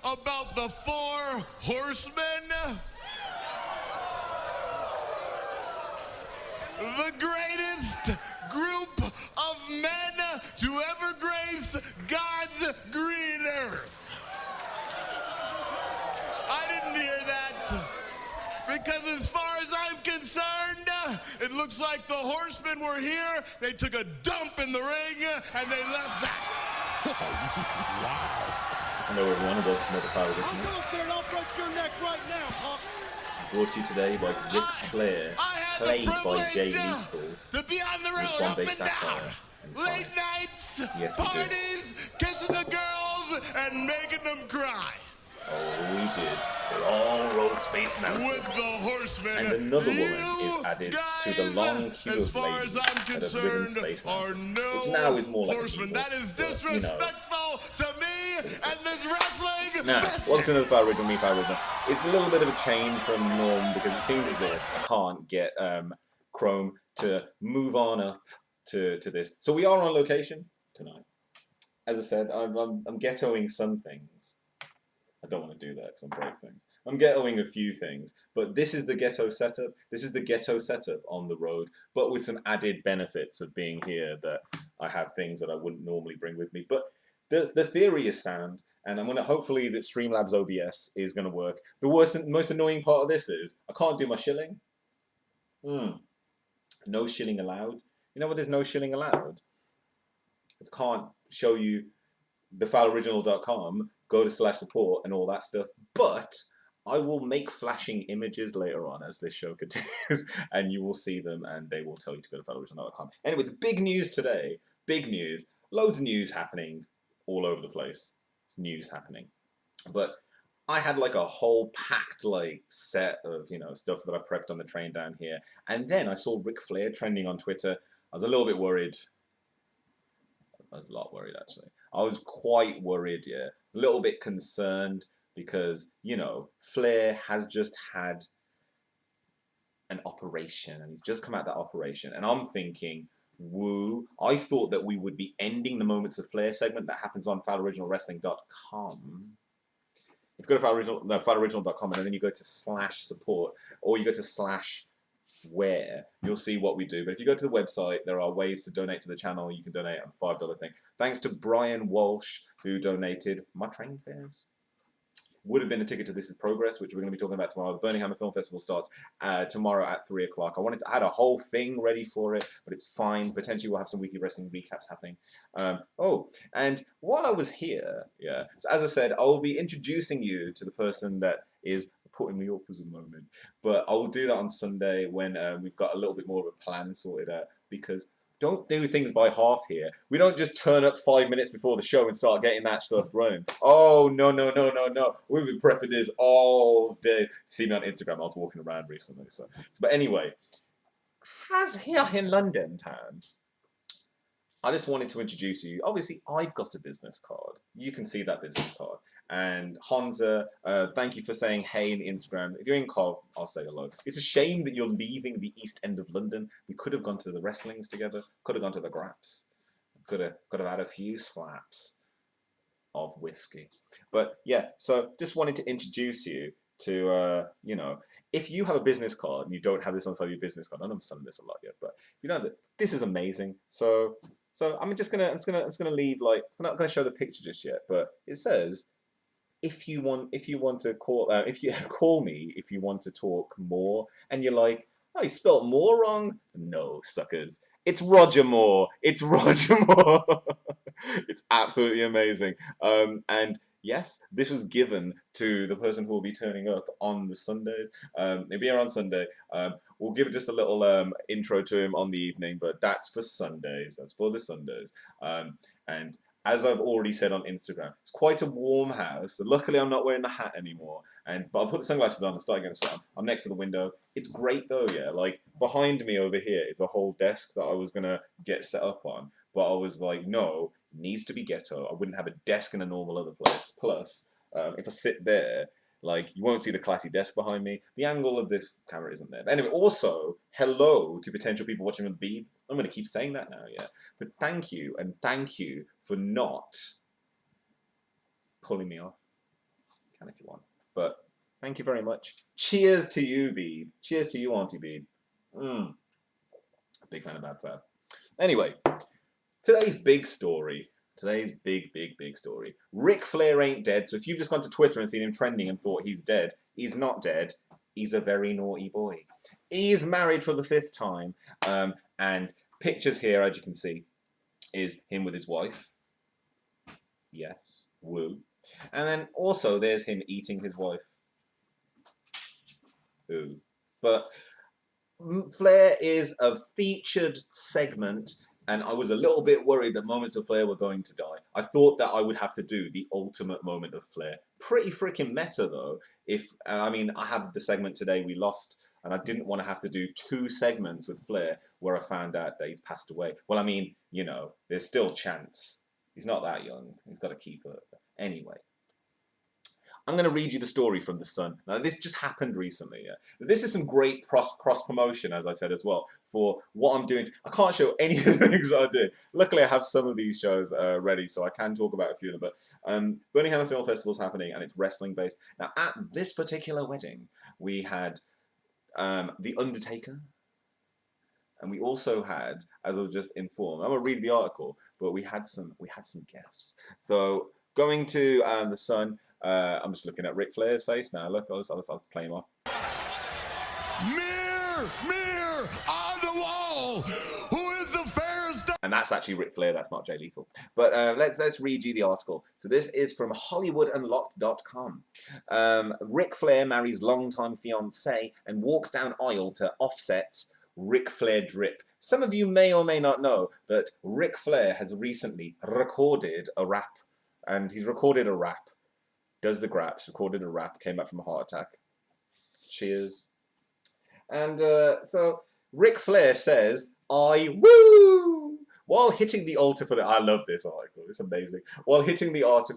about the Four Horsemen? The greatest group of men to ever grace God's green earth. I didn't hear that, because as far as I'm concerned, it looks like the Horsemen were here, they took a dump in the ring, and they left that. Wow. Hello everyone, and welcome to another Fire Original. I'll break your neck right now, punk. Brought to you today by Ric Flair, played by Jay Lethal, to be on the road, with Bombay up and Sapphire down. and Late Ty. nights, Yes, we do. parties, kissing the girls, and making them cry. Oh, we did. It all rode Space Mountain. With the Horsemen. And another woman You is added guys, to the long queue as of far ladies as I'm that have ridden concerned, Space are Mountain, no which now is more like horsemen. a That is disrespectful to me and this wrestling Now, business. welcome to another Fire Original, me, Fire Original. It's a little bit of a change from norm because it seems as if I can't get Chrome to move on up to this. So we are on location tonight. As I said, I'm ghettoing some things. I don't want to do that because I'm break things. I'm ghettoing a few things, but this is the ghetto setup. This is the ghetto setup on the road, but with some added benefits of being here, that I have things that I wouldn't normally bring with me. But the theory is sound, and I'm gonna hopefully that Streamlabs OBS is gonna work. The worst and most annoying part of this is I can't do my shilling. No shilling allowed. You know what? There's no shilling allowed. I can't show you thefileoriginal.com, go to /support and all that stuff, but I will make flashing images later on as this show continues, and you will see them and they will tell you to go to fileoriginal.com. Anyway, the big news today, big news, loads of news happening all over the place. It's news happening. But I had like a whole packed like set of, you know, stuff that I prepped on the train down here, and then I saw Ric Flair trending on Twitter. I was a little bit worried. I was a lot worried, actually. I was quite worried, yeah. I was a little bit concerned because, you know, Flair has just had an operation and he's just come out of that operation. And I'm thinking, woo. I thought that we would be ending the Moments of Flair segment that happens on fileoriginalwrestling.com. If you go to fileoriginal.com and then you go to /support, or you go to /where, you'll see what we do. But if you go to the website, there are ways to donate to the channel. You can donate on the $5 thing. Thanks to Brian Walsh, who donated my train fares. Would have been a ticket to This Is Progress, which we're going to be talking about tomorrow. The Burning Hammer Film Festival starts tomorrow at 3 o'clock. I had a whole thing ready for it, but it's fine. Potentially we'll have some weekly wrestling recaps happening. Oh, and while I was here, yeah, so as I said, I will be introducing you to the person that is putting me up as a moment. But I will do that on Sunday when we've got a little bit more of a plan sorted out, because don't do things by half here. We don't just turn up 5 minutes before the show and start getting that stuff running. Oh, no, no, no, no, no. We've been prepping this all day. See me on Instagram. I was walking around recently. But anyway, as here in London town, I just wanted to introduce you. Obviously, I've got a business card. You can see that business card. And Honza, thank you for saying hey in Instagram. If you're in Cov, I'll say hello. It's a shame that you're leaving the East End of London. We could have gone to the wrestlings together. Could have gone to the Graps. Could have had a few slaps of whiskey. But yeah, so just wanted to introduce you to, you know, if you have a business card and you don't have this on the side of your business card, I know I'm selling this a lot yet, but if you don't have it, this is amazing. So I'm just gonna leave, like, I'm not gonna show the picture just yet, but it says, if you want to call, if you call me if you want to talk more, and you're like, oh, you spelt Moore wrong. No, suckers, it's Roger Moore. It's Roger Moore. It's absolutely amazing. And yes, this was given to the person who will be turning up on the Sundays. He'll be here on Sunday. We'll give just a little intro to him on the evening, but that's for Sundays. That's for the Sundays. And as I've already said on Instagram, it's quite a warm house. So luckily, I'm not wearing the hat anymore. But I'll put the sunglasses on and start getting a sweat. I'm next to the window. It's great though, yeah. Like behind me over here is a whole desk that I was gonna get set up on, but I was like, no, it needs to be ghetto. I wouldn't have a desk in a normal other place. Plus, if I sit there, like, you won't see the classy desk behind me. The angle of this camera isn't there. But anyway, also, hello to potential people watching on the Beeb. I'm going to keep saying that now, yeah. But thank you, and thank you for not pulling me off. Can if you want. But thank you very much. Cheers to you, Beeb. Cheers to you, Auntie Beeb. Big fan of Bad Fab. Anyway, today's big story. Today's big story. Ric Flair ain't dead. So if you've just gone to Twitter and seen him trending and thought he's dead, he's not dead. He's a very naughty boy. He's married for the 5th time. And pictures here, as you can see, is him with his wife. Yes. Woo. And then also there's him eating his wife. Ooh. But Flair is a featured segment, and I was a little bit worried that Moments of Flair were going to die. I thought that I would have to do the ultimate moment of Flair. Pretty freaking meta, though. I mean, I have the segment today, We Lost, and I didn't want to have to do 2 segments with Flair where I found out that he's passed away. Well, I mean, you know, there's still chance. He's not that young. He's got to keep it. Anyway. I'm going to read you the story from The Sun. Now, this just happened recently. Yeah? This is some great cross-promotion, as I said as well, for what I'm doing. I can't show any of the things that I do. Luckily, I have some of these shows ready, so I can talk about a few of them. But Birmingham Film Festival is happening, and it's wrestling-based. Now, at this particular wedding, we had The Undertaker, and we also had, as I was just informed, I'm going to read the article, but we had some guests. So, going to The Sun, I'm just looking at Ric Flair's face now. Look, I'll play him off. Mirror on the wall. Who is the fairest? And that's actually Ric Flair. That's not Jay Lethal. But let's read you the article. So this is from HollywoodUnlocked.com. Ric Flair marries longtime fiancée and walks down aisle to Offset's Ric Flair drip. Some of you may or may not know that Ric Flair has recently recorded a rap, and he's recorded a rap. Does the graps, recorded a rap, came back from a heart attack. Cheers. And so Ric Flair says, I woo! While hitting the altar for the... I love this article, it's amazing. While hitting the altar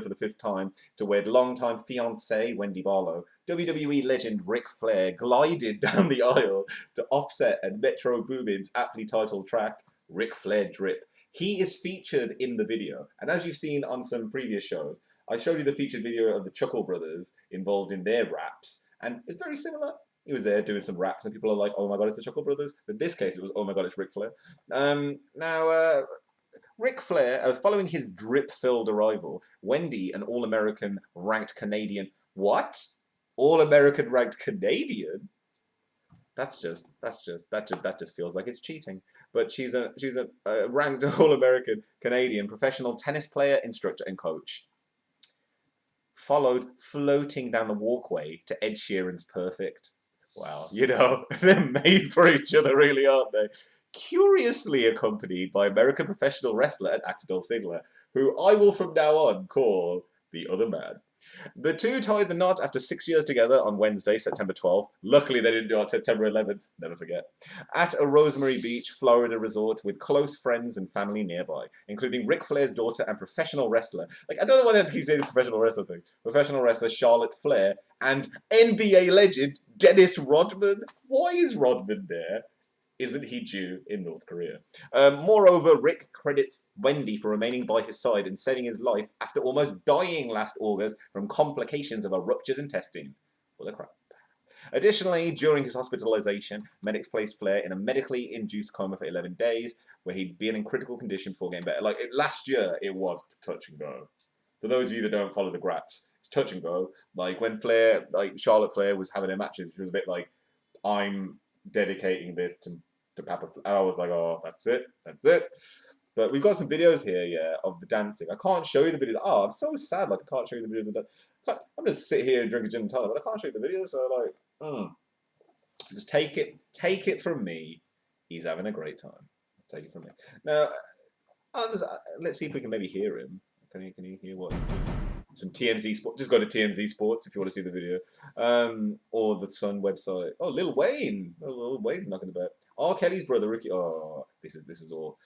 for the 5th time to wed longtime fiancée Wendy Barlow, WWE legend Ric Flair glided down the aisle to Offset and Metro Boomin's aptly titled track, Ric Flair Drip. He is featured in the video. And as you've seen on some previous shows, I showed you the featured video of the Chuckle Brothers involved in their raps, and it's very similar. He was there doing some raps, and people are like, oh my god, it's the Chuckle Brothers. But in this case, it was, oh my god, it's Ric Flair. Ric Flair, following his drip-filled arrival, Wendy, an All-American ranked Canadian... What? All-American ranked Canadian? That just feels like it's cheating. But she's a ranked All-American Canadian professional tennis player, instructor, and coach. Followed floating down the walkway to Ed Sheeran's Perfect. Wow, you know, they're made for each other, really, aren't they? Curiously accompanied by American professional wrestler and actor Dolph Ziggler, who I will from now on call the other man. The two tied the knot after 6 years together on Wednesday, September 12th. Luckily, they didn't do it on September 11th. Never forget. At a Rosemary Beach, Florida resort with close friends and family nearby, including Ric Flair's daughter and professional wrestler. Like, I don't know why they keep saying the professional wrestler thing. Professional wrestler Charlotte Flair and NBA legend Dennis Rodman. Why is Rodman there? Isn't he due in North Korea? Moreover, Rick credits Wendy for remaining by his side and saving his life after almost dying last August from complications of a ruptured intestine. Full of crap. Additionally, during his hospitalization, medics placed Flair in a medically induced coma for 11 days, where he'd been in critical condition before getting better. Like, last year, it was touch and go. For those of you that don't follow the graphs, it's touch and go. Like, when Flair, like, Charlotte Flair was having her matches, she was a bit like, I'm dedicating this to Papa. And I was like, oh, that's it. But we've got some videos here, yeah, of the dancing. I can't show you the videos. Oh, I'm so sad, like, I can't show you the video of the dance. I'm just sit here and drink a gin and tonic, but I can't show you the video, so, like, just take it from me. He's having a great time. Take it from me. Now, let's see if we can maybe hear him. Can you hear what he's doing? It's from TMZ Sports. Just go to TMZ Sports if you want to see the video. Or the Sun website. Oh, Lil Wayne. Oh, Lil Wayne's knocking about. R. Kelly's brother, Ricky. Oh, this is all.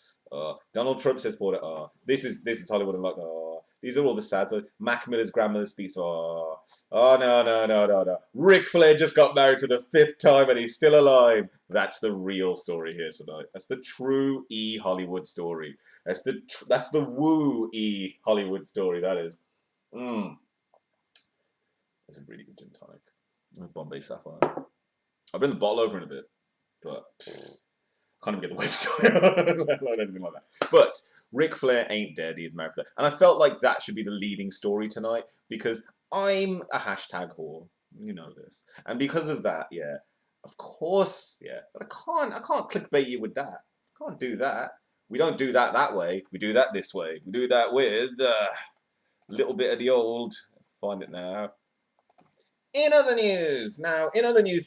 Donald Trump says Porter. Oh, this is Hollywood Unlocked. Oh, these are all the sad. So Mac Miller's grandmother speaks. Oh, no. Ric Flair just got married for the 5th time and he's still alive. That's the real story here tonight. That's the true E Hollywood story. That's the woo E Hollywood story. That is. It's a really good gin tonic. Bombay Sapphire. I'll bring the bottle over in a bit, but can't even get the website, let alone anything like that. But Ric Flair ain't dead, he's married for that. And I felt like that should be the leading story tonight, because I'm a hashtag whore. You know this. And because of that, yeah, of course, yeah. But I can't clickbait you with that. I can't do that. We don't do that way. We do that this way. We do that with a little bit of the old, find it now. In other news,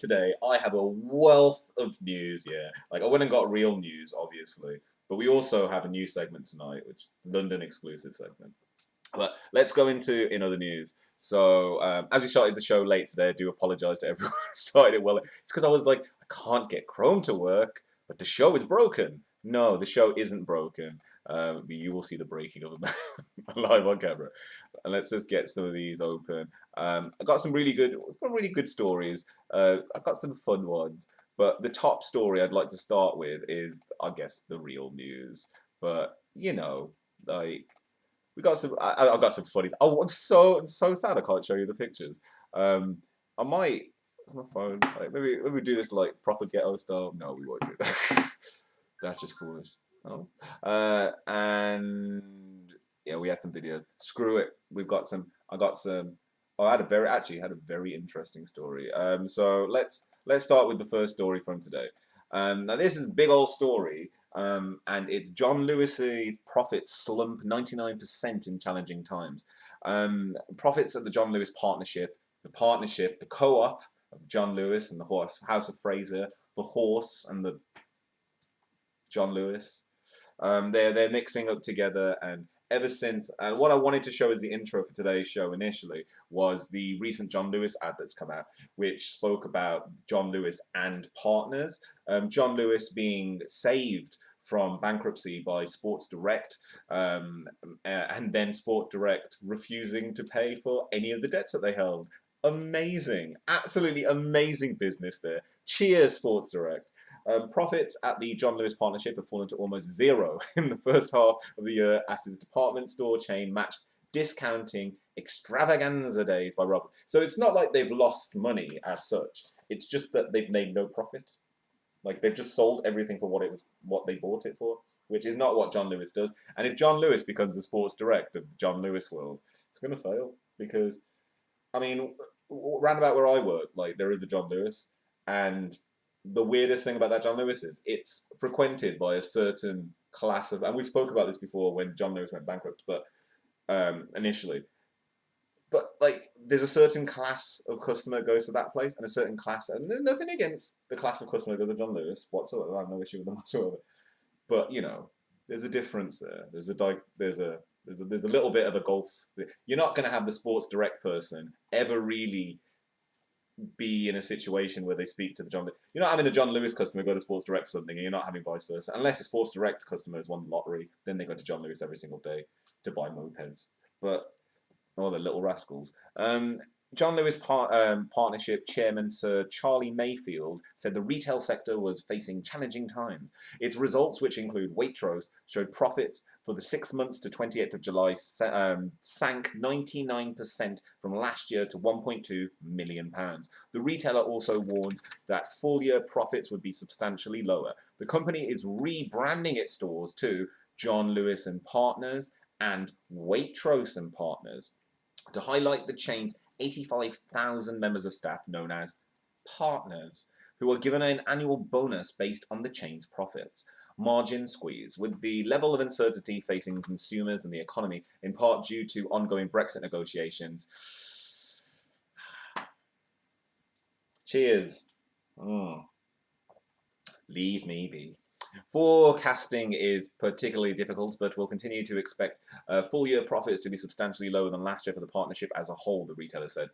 today, I have a wealth of news, yeah. Like, I went and got real news, obviously. But we also have a new segment tonight, which is London exclusive segment. But let's go into In Other News. So, as we started the show late today, I do apologise to everyone who started it well. It's because I was like, I can't get Chrome to work, but the show is broken. No, the show isn't broken. But you will see the breaking of it live on camera. And let's just get some of these open. I got some really good stories. I've got some fun ones. But the top story I'd like to start with is, I guess, the real news. But, you know, like, we got some. I got some funnies. Oh, I'm so sad I can't show you the pictures. I might. My phone. Like, maybe we do this like proper ghetto style. No, we won't do that. That's just foolish. Oh. And yeah, we had some videos. Screw it. We've got some. I got some. Oh, I had a very interesting story. So let's start with the first story from today. Now this is a big old story. And it's John Lewis's profits slump 99% in challenging times. Profits of the John Lewis partnership, the co-op of John Lewis and the House of Fraser, the horse and the John Lewis. They're mixing up together, and ever since, and what I wanted to show as the intro for today's show initially was the recent John Lewis ad that's come out, which spoke about John Lewis and partners. John Lewis being saved from bankruptcy by Sports Direct, and then Sports Direct refusing to pay for any of the debts that they held. Amazing, absolutely amazing business there. Cheers, Sports Direct. Profits at the John Lewis partnership have fallen to almost zero in the first half of the year as his department store chain matched discounting extravaganza days by robbers. So it's not like they've lost money as such. It's just that they've made no profit. Like, they've just sold everything for what they bought it for, which is not what John Lewis does. And if John Lewis becomes the Sports Direct of the John Lewis world, it's going to fail. Because, I mean, round about where I work, like, there is a John Lewis, and the weirdest thing about that John Lewis is it's frequented by a certain class of, and we spoke about this before when John Lewis went bankrupt, but initially. But, like, there's a certain class of customer that goes to that place, and a certain class, and there's nothing against the class of customer that goes to John Lewis whatsoever. I have no issue with them whatsoever. But, you know, there's a difference there. There's a little bit of a gulf. You're not going to have the Sports Direct person ever really be in a situation where they speak to the John Lewis. You're not having a John Lewis customer go to Sports Direct for something, and you're not having vice versa. Unless a Sports Direct customer has won the lottery, then they go to John Lewis every single day to buy mopeds. But, oh, the little rascals. John Lewis Partnership Chairman Sir Charlie Mayfield said the retail sector was facing challenging times. Its results, which include Waitrose, showed profits for the 6 months to 28th of July sank 99% from last year to £1.2 million. The retailer also warned that full-year profits would be substantially lower. The company is rebranding its stores to John Lewis and Partners and Waitrose and Partners to highlight the chain's 85,000 members of staff known as partners, who are given an annual bonus based on the chain's profits. Margin squeeze, with the level of uncertainty facing consumers and the economy, in part due to ongoing Brexit negotiations. Cheers. Leave me be. Forecasting is particularly difficult, but we'll continue to expect full-year profits to be substantially lower than last year for the partnership as a whole, the retailer said.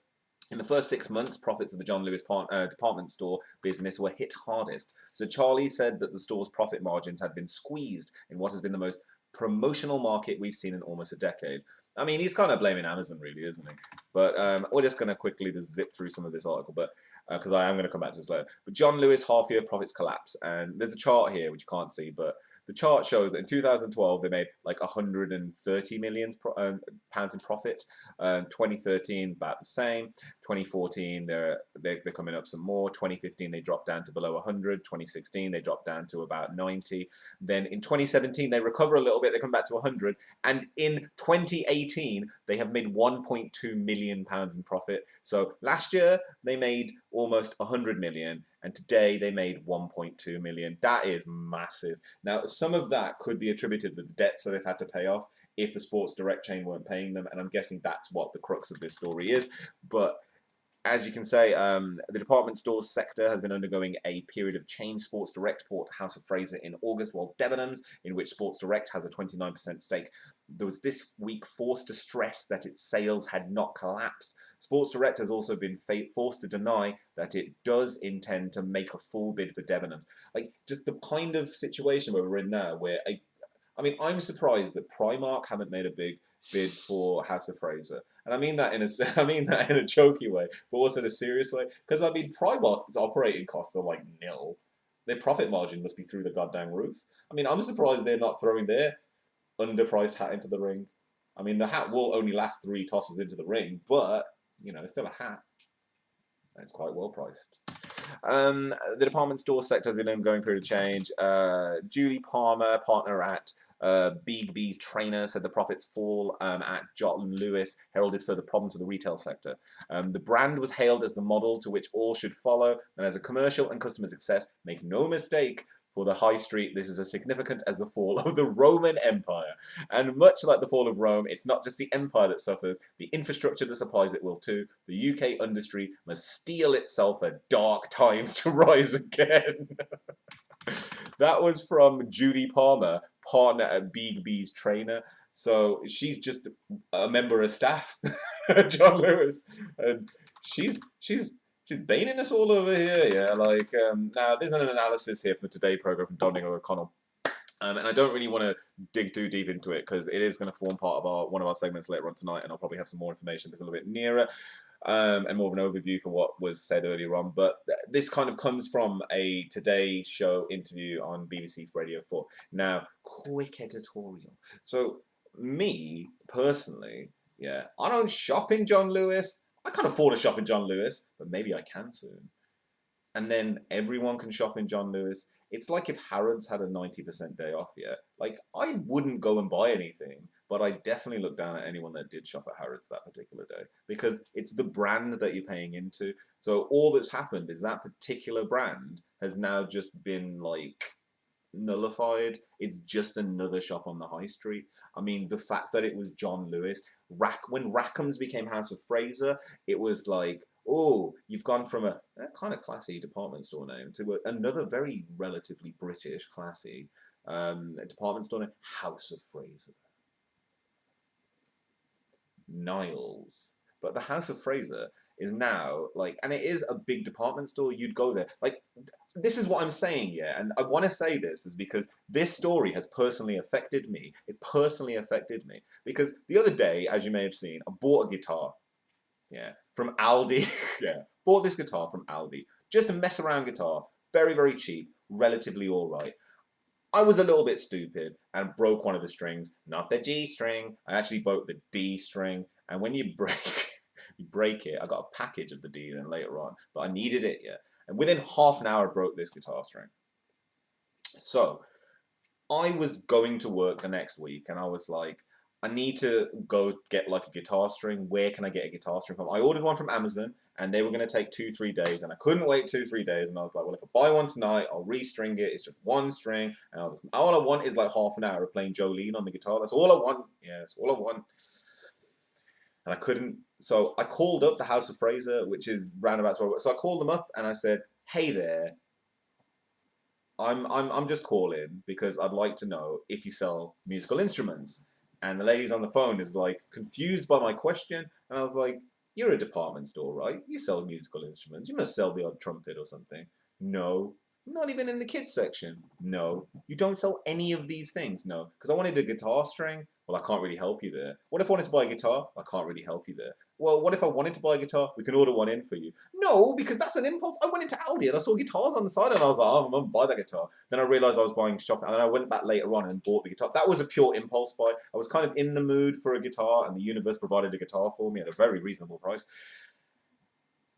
In the first 6 months, profits of the John Lewis department store business were hit hardest. So Charlie said that the store's profit margins had been squeezed in what has been the most promotional market we've seen in almost a decade. I mean, he's kind of blaming Amazon, really, isn't he? But we're just going to quickly just zip through some of this article, but because I am going to come back to this later. But John Lewis half-year profits collapse, and there's a chart here which you can't see, but the chart shows that in 2012 they made like 130 million pounds in profit. 2013 about the same. 2014 they're coming up some more. 2015 they dropped down to below 100. 2016 they dropped down to about 90. Then in 2017 they recover a little bit. They come back to 100. And in 2018 they have made 1.2 million pounds in profit. So last year they made almost 100 million, and today they made 1.2 million. That is massive. Now, some of that could be attributed to the debts that they've had to pay off if the Sports Direct chain weren't paying them, and I'm guessing that's what the crux of this story is. But as you can say, the department store sector has been undergoing a period of change. Sports Direct bought House of Fraser in August, while Debenhams, in which Sports Direct has a 29% stake, was this week forced to stress that its sales had not collapsed. Sports Direct has also been forced to deny that it does intend to make a full bid for Debenhams. Like, just the kind of situation where we're in now, where I mean, I'm surprised that Primark haven't made a big bid for House of Fraser, and I mean that in a jokey way, but also in a serious way. Because I mean, Primark's operating costs are like nil. Their profit margin must be through the goddamn roof. I mean, I'm surprised they're not throwing their underpriced hat into the ring. I mean, the hat will only last 3 tosses into the ring, but you know, it's still a hat. And it's quite well priced. The department store sector has been undergoing a period of change. Julie Palmer, partner at Beegbees Trainer, said the profits fall at John Lewis heralded further problems for the retail sector. The brand was hailed as the model to which all should follow, and as a commercial and customer success, make no mistake, for the high street, this is as significant as the fall of the Roman Empire. And much like the fall of Rome, it's not just the empire that suffers, the infrastructure that supplies it will too. The UK industry must steel itself at dark times to rise again. That was from Julie Palmer, partner at Beegbees Trainer. So she's just a member of staff, John Lewis. And she's baiting us all over here, yeah. Like, now there's an analysis here for the Today programme from Dominic O'Connell, and I don't really want to dig too deep into it because it is going to form part of one of our segments later on tonight, and I'll probably have some more information that's a little bit nearer, and more of an overview for what was said earlier on. But this kind of comes from a Today show interview on BBC Radio 4. Now, quick editorial. So, me personally, yeah, I don't shop in John Lewis. I can't afford to shop in John Lewis, but maybe I can soon. And then everyone can shop in John Lewis. It's like if Harrods had a 90% day off, yeah. Like, I wouldn't go and buy anything, but I definitely look down at anyone that did shop at Harrods that particular day. Because it's the brand that you're paying into. So all that's happened is that particular brand has now just been, like, nullified. It's just another shop on the high street. I mean, the fact that it was John Lewis, when Rackham's became House of Fraser, it was like, oh, you've gone from a kind of classy department store name to another very relatively British classy department store name, House of Fraser. Niles. But the House of Fraser is now, like, and it is a big department store, you'd go there. Like, this is what I'm saying, yeah, and I want to say this is because this story has personally affected me. It's personally affected me. Because the other day, as you may have seen, I bought a guitar, yeah, from Aldi. Yeah, bought this guitar from Aldi. Just a mess around guitar, very, very cheap, relatively alright. I was a little bit stupid and broke one of the strings, not the G string. I actually broke the D string, and when you break it, I got a package of the D then later on, but I needed it, yeah. And within half an hour, I broke this guitar string. So I was going to work the next week, and I was like, I need to go get like a guitar string. Where can I get a guitar string from? I ordered one from Amazon, and they were going to take 2-3 days, and I couldn't wait 2-3 days. And I was like, well, if I buy one tonight, I'll restring it. It's just one string, and all I want is like half an hour of playing Jolene on the guitar. That's all I want. Yeah, that's all I want. And I couldn't. So I called up the House of Fraser, which is roundabouts where I work. So I called them up and I said, "Hey there, I'm just calling because I'd like to know if you sell musical instruments." And the lady's on the phone is like confused by my question, and I was like, "You're a department store, right? You sell musical instruments. You must sell the odd trumpet or something." "No, Not even in the kids section. No. You don't sell any of these things. No. Because I wanted a guitar string. Well, I can't really help you there. What if I wanted to buy a guitar? I can't really help you there. Well, what if I wanted to buy a guitar? We can order one in for you. No, because that's an impulse. I went into Aldi and I saw guitars on the side and I was like, oh, I'm going to buy that guitar. Then I realised I was buying shopping and then I went back later on and bought the guitar. That was a pure impulse buy. I was kind of in the mood for a guitar and the universe provided a guitar for me at a very reasonable price.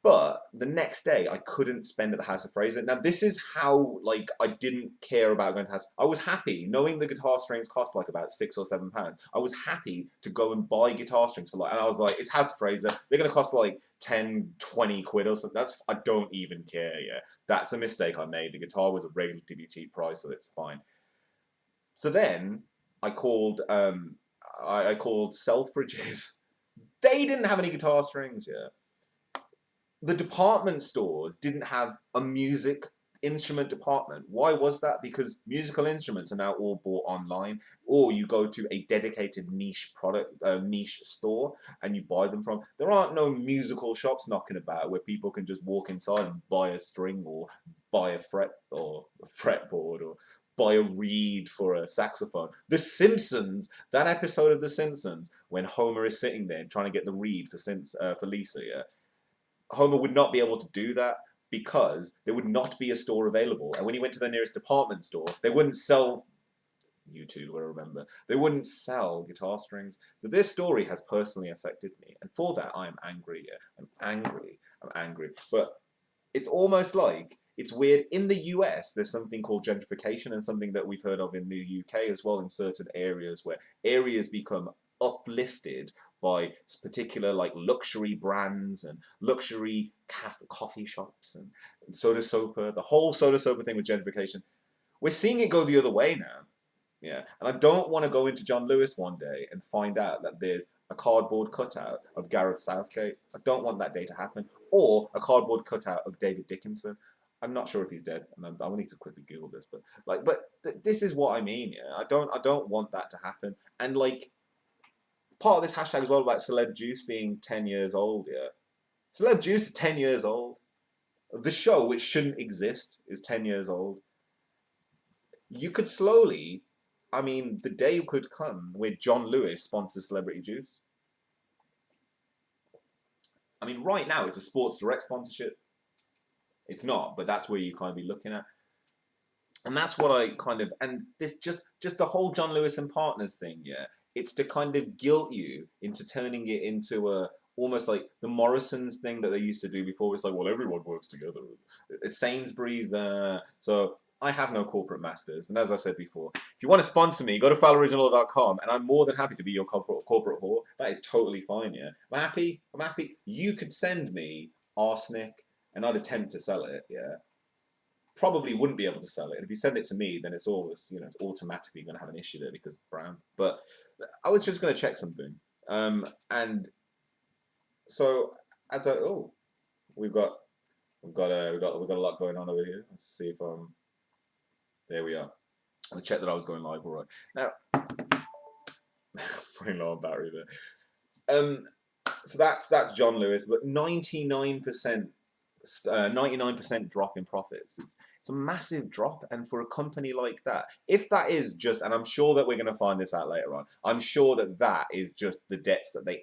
But the next day, I couldn't spend at the House of Fraser. Now, this is how, like, I didn't care about going to House. I was happy, knowing the guitar strings cost, like, about £6 or £7. I was happy to go and buy guitar strings for, like, and I was like, it's House of Fraser. They're going to cost, like, 10, 20 quid or something. I don't even care, yeah. That's a mistake I made. The guitar was a relatively cheap price, so it's fine. So then, I called Selfridges. They didn't have any guitar strings, yeah. The department stores didn't have a music instrument department. Why was that? Because musical instruments are now all bought online, or you go to a dedicated niche store and you buy them from. There aren't no musical shops knocking about where people can just walk inside and buy a string or buy a fretboard or buy a reed for a saxophone. The Simpsons, that episode of The Simpsons when Homer is sitting there trying to get the reed for Lisa, yeah. Homer would not be able to do that because there would not be a store available. And when he went to the nearest department store, they wouldn't sell, you two will remember, they wouldn't sell guitar strings. So this story has personally affected me. And for that, I am angry. Yeah. I'm angry. But it's almost like, it's weird. In the US, there's something called gentrification and something that we've heard of in the UK as well in certain areas where areas become uplifted by particular like luxury brands and luxury coffee shops and Soda Sopa, the whole Soda Sopa thing with gentrification. We're seeing it go the other way now. Yeah, and I don't want to go into John Lewis one day and find out that there's a cardboard cutout of Gareth Southgate. I don't want that day to happen. Or a cardboard cutout of David Dickinson. I'm not sure if he's dead, and I will need to quickly Google this, but this is what I mean. Yeah, I don't want that to happen. And like, part of this hashtag is well about Celeb Juice being 10 years old, yeah. Celeb Juice is 10 years old. The show, which shouldn't exist, is 10 years old. You could slowly, I mean, the day could come where John Lewis sponsors Celebrity Juice. I mean, right now it's a Sports Direct sponsorship. It's not, but that's where you kind of be looking at. And that's what I kind of, and this just the whole John Lewis and Partners thing, yeah. It's to kind of guilt you into turning it into a, almost like the Morrisons thing that they used to do before. It's like, well, everyone works together. It's Sainsbury's, so I have no corporate masters. And as I said before, if you want to sponsor me, go to fouloriginal.com and I'm more than happy to be your corporate whore. That is totally fine, yeah. I'm happy. You could send me arsenic and I'd attempt to sell it, yeah. Probably wouldn't be able to sell it. And if you send it to me, then it's always, you know, it's automatically going to have an issue there because it's brown. But I was just going to check something. And so as I, we've got a lot going on over here. Let's see if there we are. I'll check that I was going live all right. Now, pretty low on battery there. So that's John Lewis, but 99% drop in profits. It's a massive drop, and for a company like that, if that is just, and I'm sure that we're going to find this out later on, I'm sure that is just the debts that they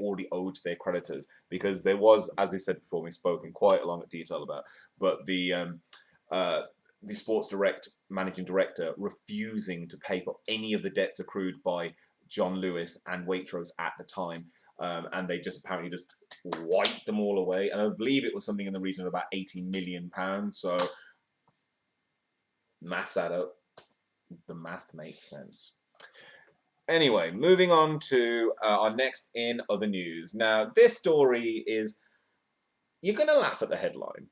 already owed to their creditors, because there was, as we said before, we spoke in quite a long detail about, but the Sports Direct managing director refusing to pay for any of the debts accrued by John Lewis and Waitrose at the time, and they just apparently just wiped them all away, and I believe it was something in the region of about £80 million. So maths add up. The math makes sense. Anyway, moving on to our next in other news. Now, this story is, you're gonna laugh at the headline,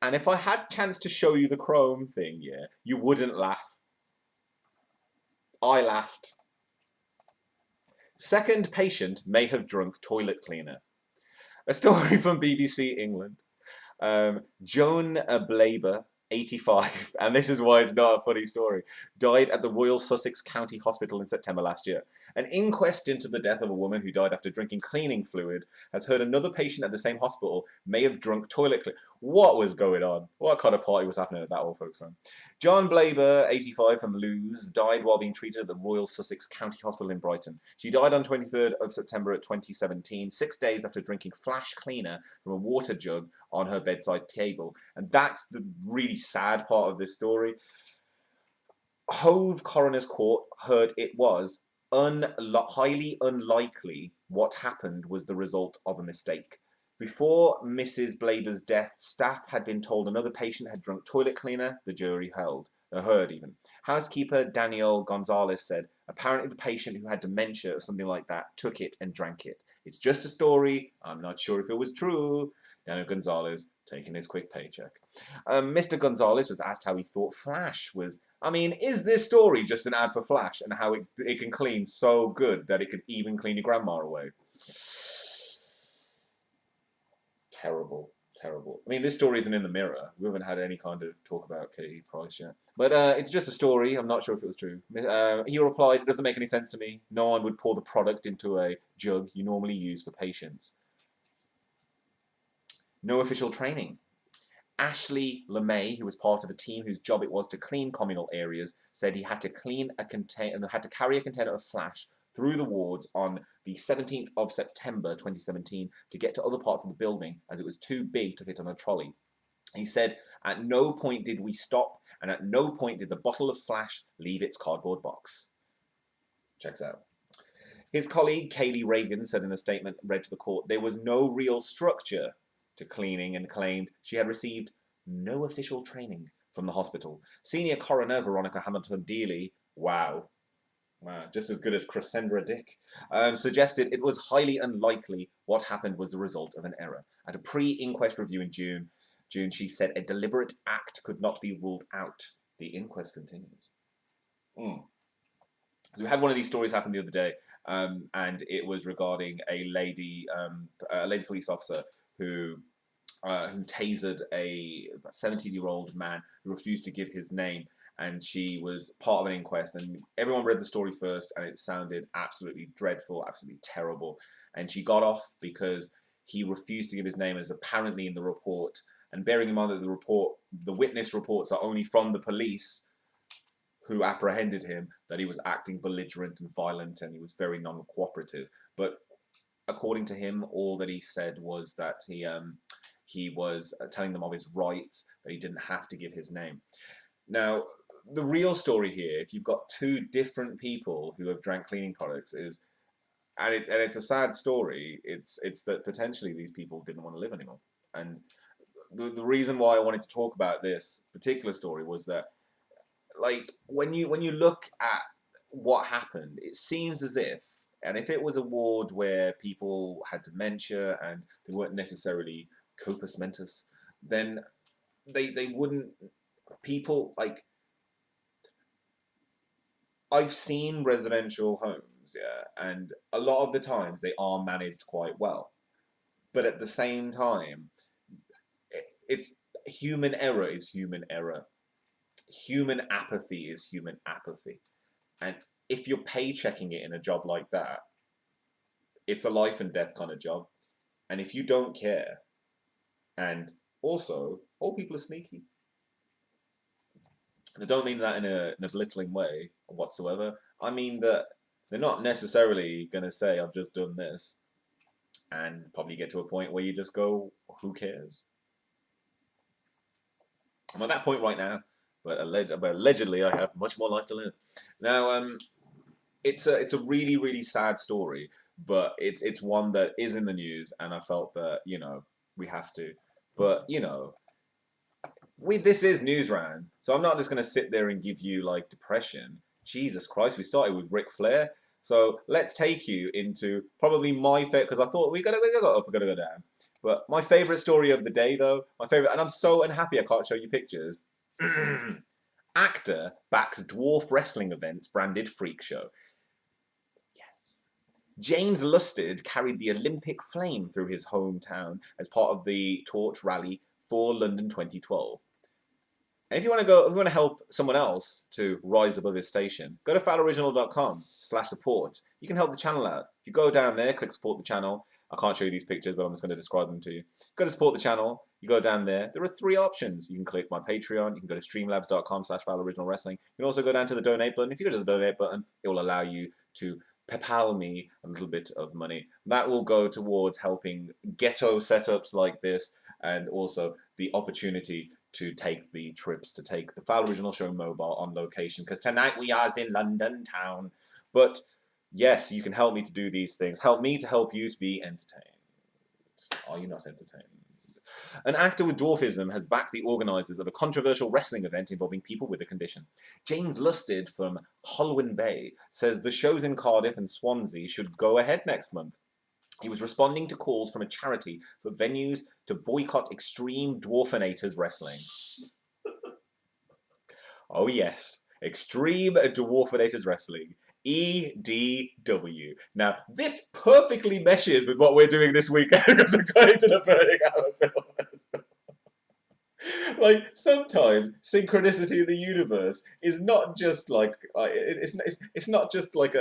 and if I had a chance to show you the Chrome thing, yeah, you wouldn't laugh. I laughed. Second patient may have drunk toilet cleaner. A story from BBC England. Joan Blaber 85, and this is why it's not a funny story, died at the Royal Sussex County Hospital in September last year. An inquest into the death of a woman who died after drinking cleaning fluid has heard another patient at the same hospital may have drunk toilet cleaner. What was going on? What kind of party was happening at that old folks' home? John Blaber, 85, from Lewes, died while being treated at the Royal Sussex County Hospital in Brighton. She died on 23rd of September at 2017, 6 days after drinking flash cleaner from a water jug on her bedside table. And that's the really sad part of this story. Hove Coroner's Court heard it was highly unlikely what happened was the result of a mistake. Before Mrs. Blaber's death, staff had been told another patient had drunk toilet cleaner, the jury heard even. Housekeeper Danielle Gonzalez said, apparently the patient who had dementia or something like that took it and drank it. It's just a story. I'm not sure if it was true. Daniel Gonzalez taking his quick paycheck. Mr. Gonzalez was asked how he thought Flash was. I mean, is this story just an ad for Flash and how it can clean so good that it could even clean your grandma away? Terrible, terrible. I mean, this story isn't in the Mirror. We haven't had any kind of talk about Katie Price yet. But it's just a story. I'm not sure if it was true. He replied, it doesn't make any sense to me. No one would pour the product into a jug you normally use for patients. No official training. Ashley LeMay, who was part of a team whose job it was to clean communal areas, said he had to carry a container of Flash through the wards on the 17th of September 2017 to get to other parts of the building as it was too big to fit on a trolley. He said, at no point did we stop, and at no point did the bottle of Flash leave its cardboard box. Checks out. His colleague, Kaylee Reagan, said in a statement read to the court, there was no real structure to cleaning and claimed she had received no official training from the hospital. Senior coroner Veronica Hamilton-Dealey, wow, just as good as Crescendra Dick, suggested it was highly unlikely what happened was the result of an error. At a pre-inquest review in June, she said a deliberate act could not be ruled out. The inquest continues. So we had one of these stories happen the other day, and it was regarding a lady police officer who tasered a 70-year-old man who refused to give his name, and she was part of an inquest, and everyone read the story first, and it sounded absolutely dreadful, absolutely terrible, and she got off because he refused to give his name, as apparently in the report, and bearing in mind that the witness reports are only from the police who apprehended him, that he was acting belligerent and violent, and he was very non-cooperative, but according to him, all that he said was that he was telling them of his rights, that he didn't have to give his name. Now, the real story here, if you've got two different people who have drank cleaning products, and it's a sad story. It's that potentially these people didn't want to live anymore. And the reason why I wanted to talk about this particular story was that, like, when you look at what happened, it seems as if, and if it was a ward where people had dementia and they weren't necessarily corpus mentis, then they wouldn't, people, like, I've seen residential homes, yeah, and a lot of the times they are managed quite well. But at the same time, it's human error is human error. Human apathy is human apathy. And if you're paychecking it in a job like that, it's a life and death kind of job. And if you don't care, and also, all people are sneaky. And I don't mean that in a belittling way whatsoever. I mean that they're not necessarily going to say, I've just done this, and probably get to a point where you just go, who cares? I'm at that point right now, but allegedly I have much more life to live. Now, it's a really, really sad story, but it's one that is in the news, and I felt that, you know, we have to. But, you know, this is News Round, so I'm not just going to sit there and give you, like, depression. Jesus Christ, we started with Ric Flair. So let's take you into probably my favorite, because I thought we gotta go up, we gotta go down. But my favorite story of the day, though, and I'm so unhappy I can't show you pictures. Actor backs dwarf wrestling events branded freak show. Yes. James Lusted carried the Olympic flame through his hometown as part of the torch rally for London 2012. And if you want to help someone else to rise above his station, go to fouloriginal.com/support. You can help the channel out. If you go down there, click support the channel. I can't show you these pictures, but I'm just going to describe them to you. Go to support the channel. You go down there. There are 3 options. You can click my Patreon. You can go to streamlabs.com/fouloriginalwrestling. You can also go down to the donate button. If you go to the donate button, it will allow you to PayPal me a little bit of money. That will go towards helping ghetto setups like this, and also the opportunity to take the trips, to take the Foul Original Show mobile on location, because tonight we are in London town. But yes, you can help me to do these things. Help me to help you to be entertained. Are you not entertained? An actor with dwarfism has backed the organisers of a controversial wrestling event involving people with the condition. James Lusted from Holwyn Bay says the shows in Cardiff and Swansea should go ahead next month. He was responding to calls from a charity for venues to boycott Extreme Dwarfinators Wrestling. Oh yes, Extreme Dwarfinators Wrestling. EDW. Now, this perfectly meshes with what we're doing this weekend because we're going to the Burning Hour Film. Like, sometimes synchronicity in the universe is not just like it's not just like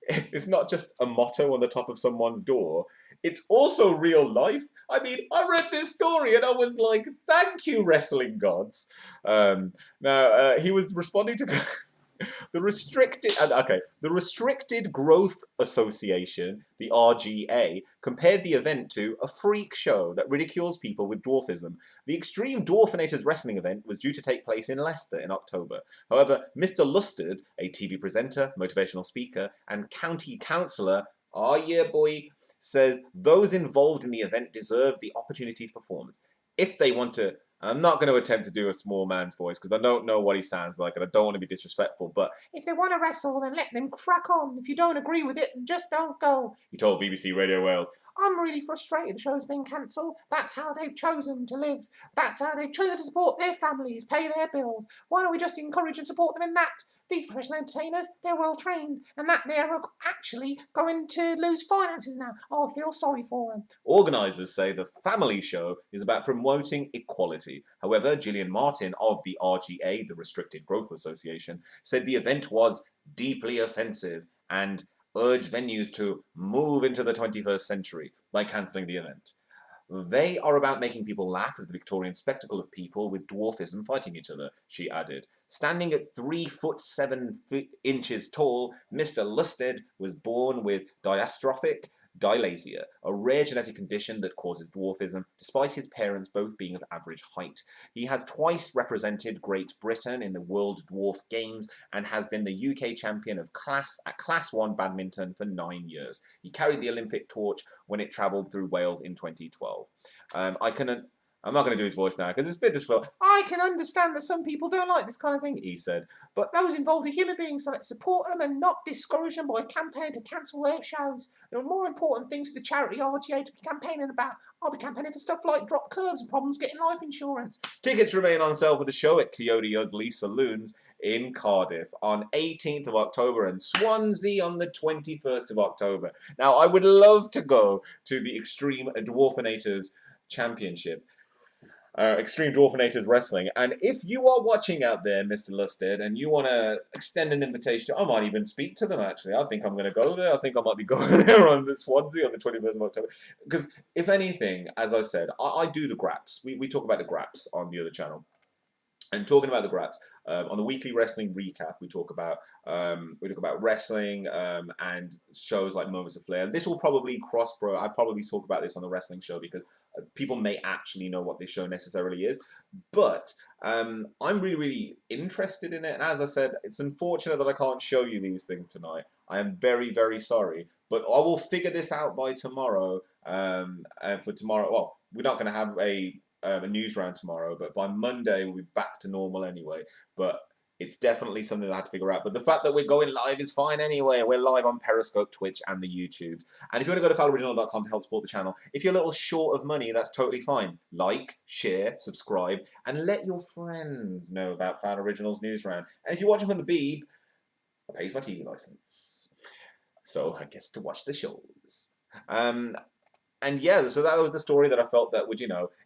it's not just a motto on the top of someone's door. It's also real life. I mean, I read this story and I was like, thank you, wrestling gods. Now, he was responding to the Restricted Growth Association, the RGA, compared the event to a freak show that ridicules people with dwarfism. The Extreme Dwarfinators Wrestling event was due to take place in Leicester in October. However, Mr. Lusted, a TV presenter, motivational speaker, and county councillor, says those involved in the event deserve the opportunity to perform. If they want to, and I'm not going to attempt to do a small man's voice because I don't know what he sounds like and I don't want to be disrespectful, but if they want to wrestle, then let them crack on. If you don't agree with it, then just don't go, he told BBC Radio Wales. I'm really frustrated the show's been cancelled. That's how they've chosen to live. That's how they've chosen to support their families, pay their bills. Why don't we just encourage and support them in that? These professional entertainers, they're well trained, and that they're actually going to lose finances now. Oh, I feel sorry for them. Organisers say the family show is about promoting equality. However, Gillian Martin of the RGA, the Restricted Growth Association, said the event was deeply offensive and urged venues to move into the 21st century by cancelling the event. They are about making people laugh at the Victorian spectacle of people with dwarfism fighting each other, she added. Standing at 3 foot 7 inches tall, Mr. Lusted was born with diastrophic dylasia, a rare genetic condition that causes dwarfism, despite his parents both being of average height. He has twice represented Great Britain in the World Dwarf Games and has been the UK champion of Class 1 badminton for 9 years. He carried the Olympic torch when it travelled through Wales in 2012. I'm not going to do his voice now because it's a bit disrespectful. I can understand that some people don't like this kind of thing, he said, but those involved are human beings, so let's support them and not discourage them by campaigning to cancel their shows. There are more important things for the charity RGA to be campaigning about. I'll be campaigning for stuff like drop curbs and problems getting life insurance. Tickets remain on sale for the show at Coyote Ugly Saloons in Cardiff on 18th of October and Swansea on the 21st of October. Now, I would love to go to the Extreme Dwarfinators Championship. Extreme Dwarfinators Wrestling, and if you are watching out there, Mr. Lusted, and you want to extend an invitation, I might even speak to them, actually. I think I'm going to go there. I think I might be going there on the Swansea on the 21st of October, because if anything, as I said, I do the graps. We talk about the graps on the other channel. And talking about the graps, on the weekly wrestling recap, we talk about wrestling and shows like Moments of Flair. This will probably cross, bro. I probably talk about this on the wrestling show because people may actually know what this show necessarily is. But I'm really, really interested in it. And as I said, it's unfortunate that I can't show you these things tonight. I am very, very sorry. But I will figure this out by tomorrow. And for tomorrow, well, we're not going to have a news round tomorrow, but by Monday we'll be back to normal anyway. But it's definitely something that I had to figure out. But the fact that we're going live is fine anyway. We're live on Periscope, Twitch, and the YouTube. And if you want to go to fouloriginal.com to help support the channel, if you're a little short of money, that's totally fine. Like, share, subscribe, and let your friends know about Foul Originals News Round. And if you're watching from the Beeb, I pays my TV license, so I guess to watch the shows. And yeah, so that was the story that I felt that would,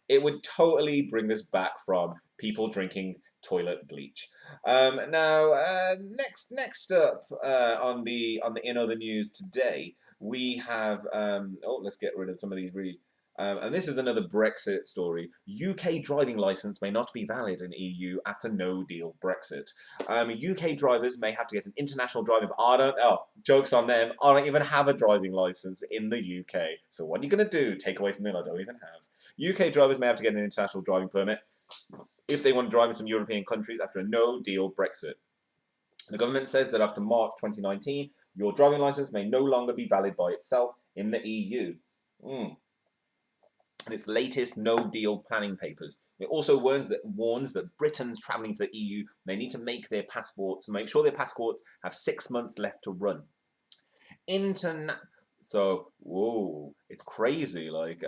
it would totally bring us back from people drinking toilet bleach. Next up on the In Other News today, we have let's get rid of some of these really. And this is another Brexit story. UK driving licence may not be valid in EU after no deal Brexit. UK drivers may have to get an international driving. Joke's on them. I don't even have a driving licence in the UK. So what are you going to do? Take away something I don't even have. UK drivers may have to get an international driving permit if they want to drive in some European countries after a no deal Brexit. The government says that after March 2019, your driving licence may no longer be valid by itself in the EU. In its latest no-deal planning papers, it also warns that Britons travelling to the EU may need to make sure their passports have 6 months left to run. It's crazy. Like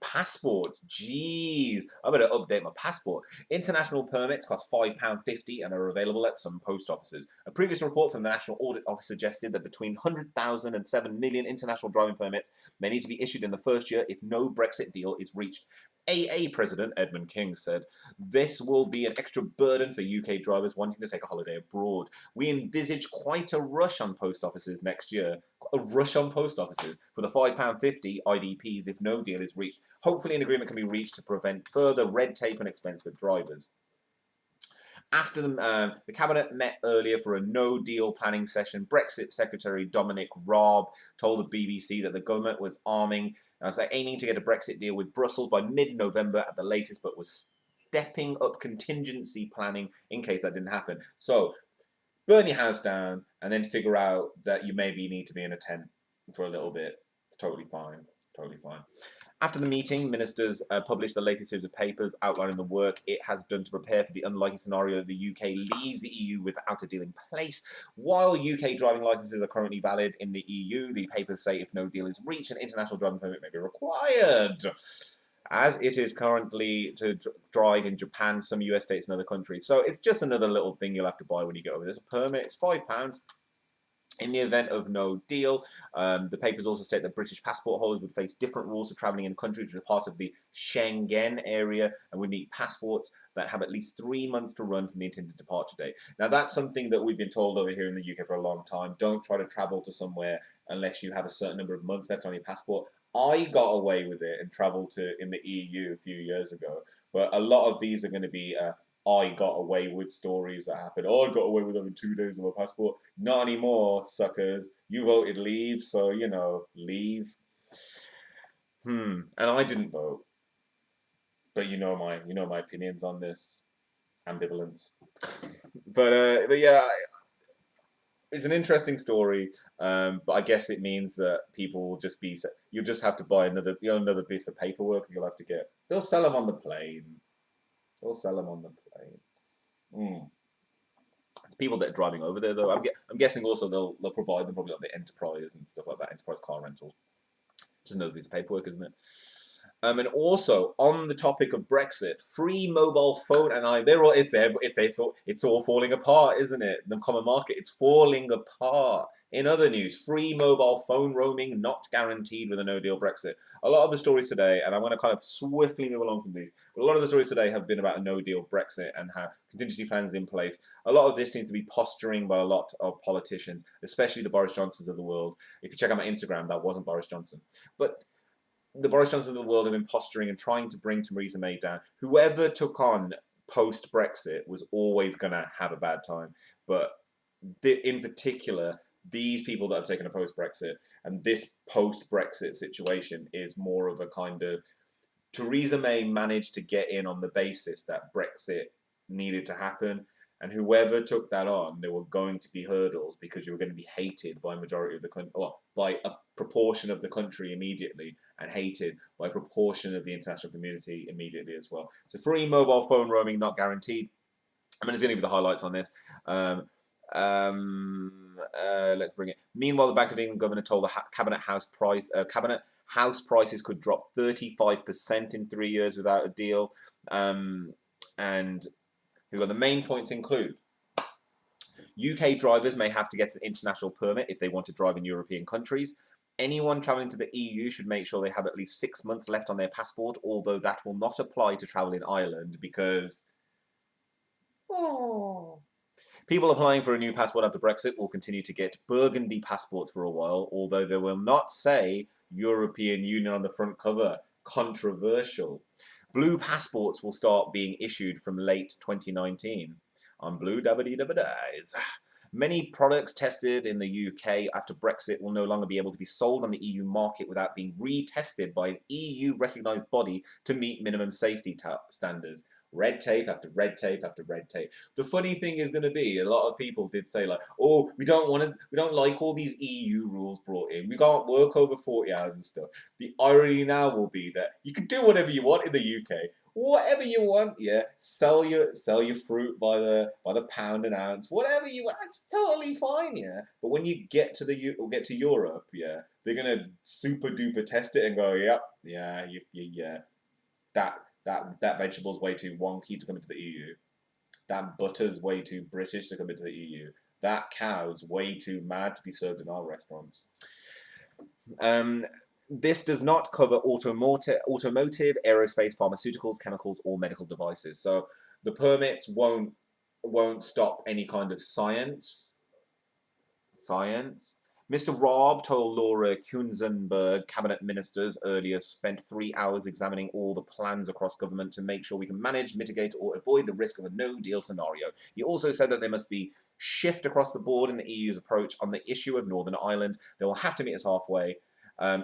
passports, jeez, I better update my passport. International permits cost £5.50 and are available at some post offices. A previous report from the National Audit Office suggested that between 100,000 and 7 million international driving permits may need to be issued in the first year if no Brexit deal is reached. AA President Edmund King said, "This will be an extra burden for UK drivers wanting to take a holiday abroad. We envisage quite a rush on post offices next year. A rush on post offices for the £5.50 IDPs if no deal is reached. Hopefully an agreement can be reached to prevent further red tape and expense for drivers." After the Cabinet met earlier for a no-deal planning session, Brexit Secretary Dominic Raab told the BBC that the government was aiming to get a Brexit deal with Brussels by mid-November at the latest, but was stepping up contingency planning in case that didn't happen. So, burn your house down and then figure out that you maybe need to be in a tent for a little bit. It's totally fine. Totally fine. After the meeting, ministers published the latest series of papers outlining the work it has done to prepare for the unlikely scenario that the UK leaves the EU without a deal in place. While UK driving licences are currently valid in the EU, the papers say if no deal is reached, an international driving permit may be required, as it is currently to drive in Japan, some US states and other countries. So it's just another little thing you'll have to buy when you get over. There's a permit, it's £5. In the event of no deal, the papers also state that British passport holders would face different rules for travelling in countries which are part of the Schengen area and would need passports that have at least 3 months to run from the intended departure date. Now, that's something that we've been told over here in the UK for a long time. Don't try to travel to somewhere unless you have a certain number of months left on your passport. I got away with it and travelled in the EU a few years ago, but a lot of these are going to be I got away with stories that happened. Oh, I got away with over 2 days of a passport. Not anymore, suckers. You voted leave, so, leave. And I didn't vote. But you know my opinions on this. Ambivalence. but yeah, it's an interesting story. But I guess it means that people will you'll just have to buy another piece of paperwork you'll have to get. They'll sell them on the plane. It's people that are driving over there, though. I'm guessing also they'll provide them probably like the Enterprise and stuff like that, Enterprise car rentals. Just another piece of paperwork, isn't it? And also on the topic of Brexit, free mobile phone it's all falling apart, isn't it? The common market, it's falling apart. In other news, free mobile phone roaming not guaranteed with a no-deal Brexit. A lot of the stories today, and I'm going to kind of swiftly move along from these, but a lot of the stories today have been about a no-deal Brexit and how contingency plans in place. A lot of this seems to be posturing by a lot of politicians, especially the Boris Johnsons of the world. If you check out my Instagram, that wasn't Boris Johnson. But the Boris Johnsons of the world have been posturing and trying to bring Theresa May down. Whoever took on post-Brexit was always going to have a bad time. But in particular, these people that have taken a post-Brexit and this post-Brexit situation is more of a kind of Theresa May managed to get in on the basis that Brexit needed to happen, and whoever took that on, there were going to be hurdles because you were going to be hated by a majority of the country, well, by a proportion of the country immediately, and hated by a proportion of the international community immediately as well. So free mobile phone roaming not guaranteed. I'm just going to give you the highlights on this. Let's bring it. Meanwhile, the Bank of England governor told the Cabinet House prices could drop 35% in 3 years without a deal. And we've got the main points include UK drivers may have to get an international permit if they want to drive in European countries. Anyone travelling to the EU should make sure they have at least 6 months left on their passport, although that will not apply to travel in Ireland because Oh. People applying for a new passport after Brexit will continue to get burgundy passports for a while, although they will not say European Union on the front cover. Controversial. Blue passports will start being issued from late 2019. On blue days. Many products tested in the UK after Brexit will no longer be able to be sold on the EU market without being retested by an EU-recognised body to meet minimum safety standards. Red tape after red tape after red tape. The funny thing is going to be, a lot of people did say like, oh, we don't like all these EU rules brought in. We can't work over 40 hours and stuff. The irony now will be that you can do whatever you want in the UK. Whatever you want, yeah. Sell your fruit by the pound and ounce. Whatever you want, it's totally fine, yeah. But when you get to Europe, yeah, they're gonna super duper test it and go, yep, yeah. That vegetable's way too wonky to come into the EU. That butter's way too British to come into the EU. That cow's way too mad to be served in our restaurants. This does not cover automotive, aerospace, pharmaceuticals, chemicals, or medical devices. So the permits won't stop any kind of science. Mr. Raab told Laura Kunzenberg, cabinet ministers earlier spent 3 hours examining all the plans across government to make sure we can manage, mitigate, or avoid the risk of a no-deal scenario. He also said that there must be shift across the board in the EU's approach on the issue of Northern Ireland. They will have to meet us halfway.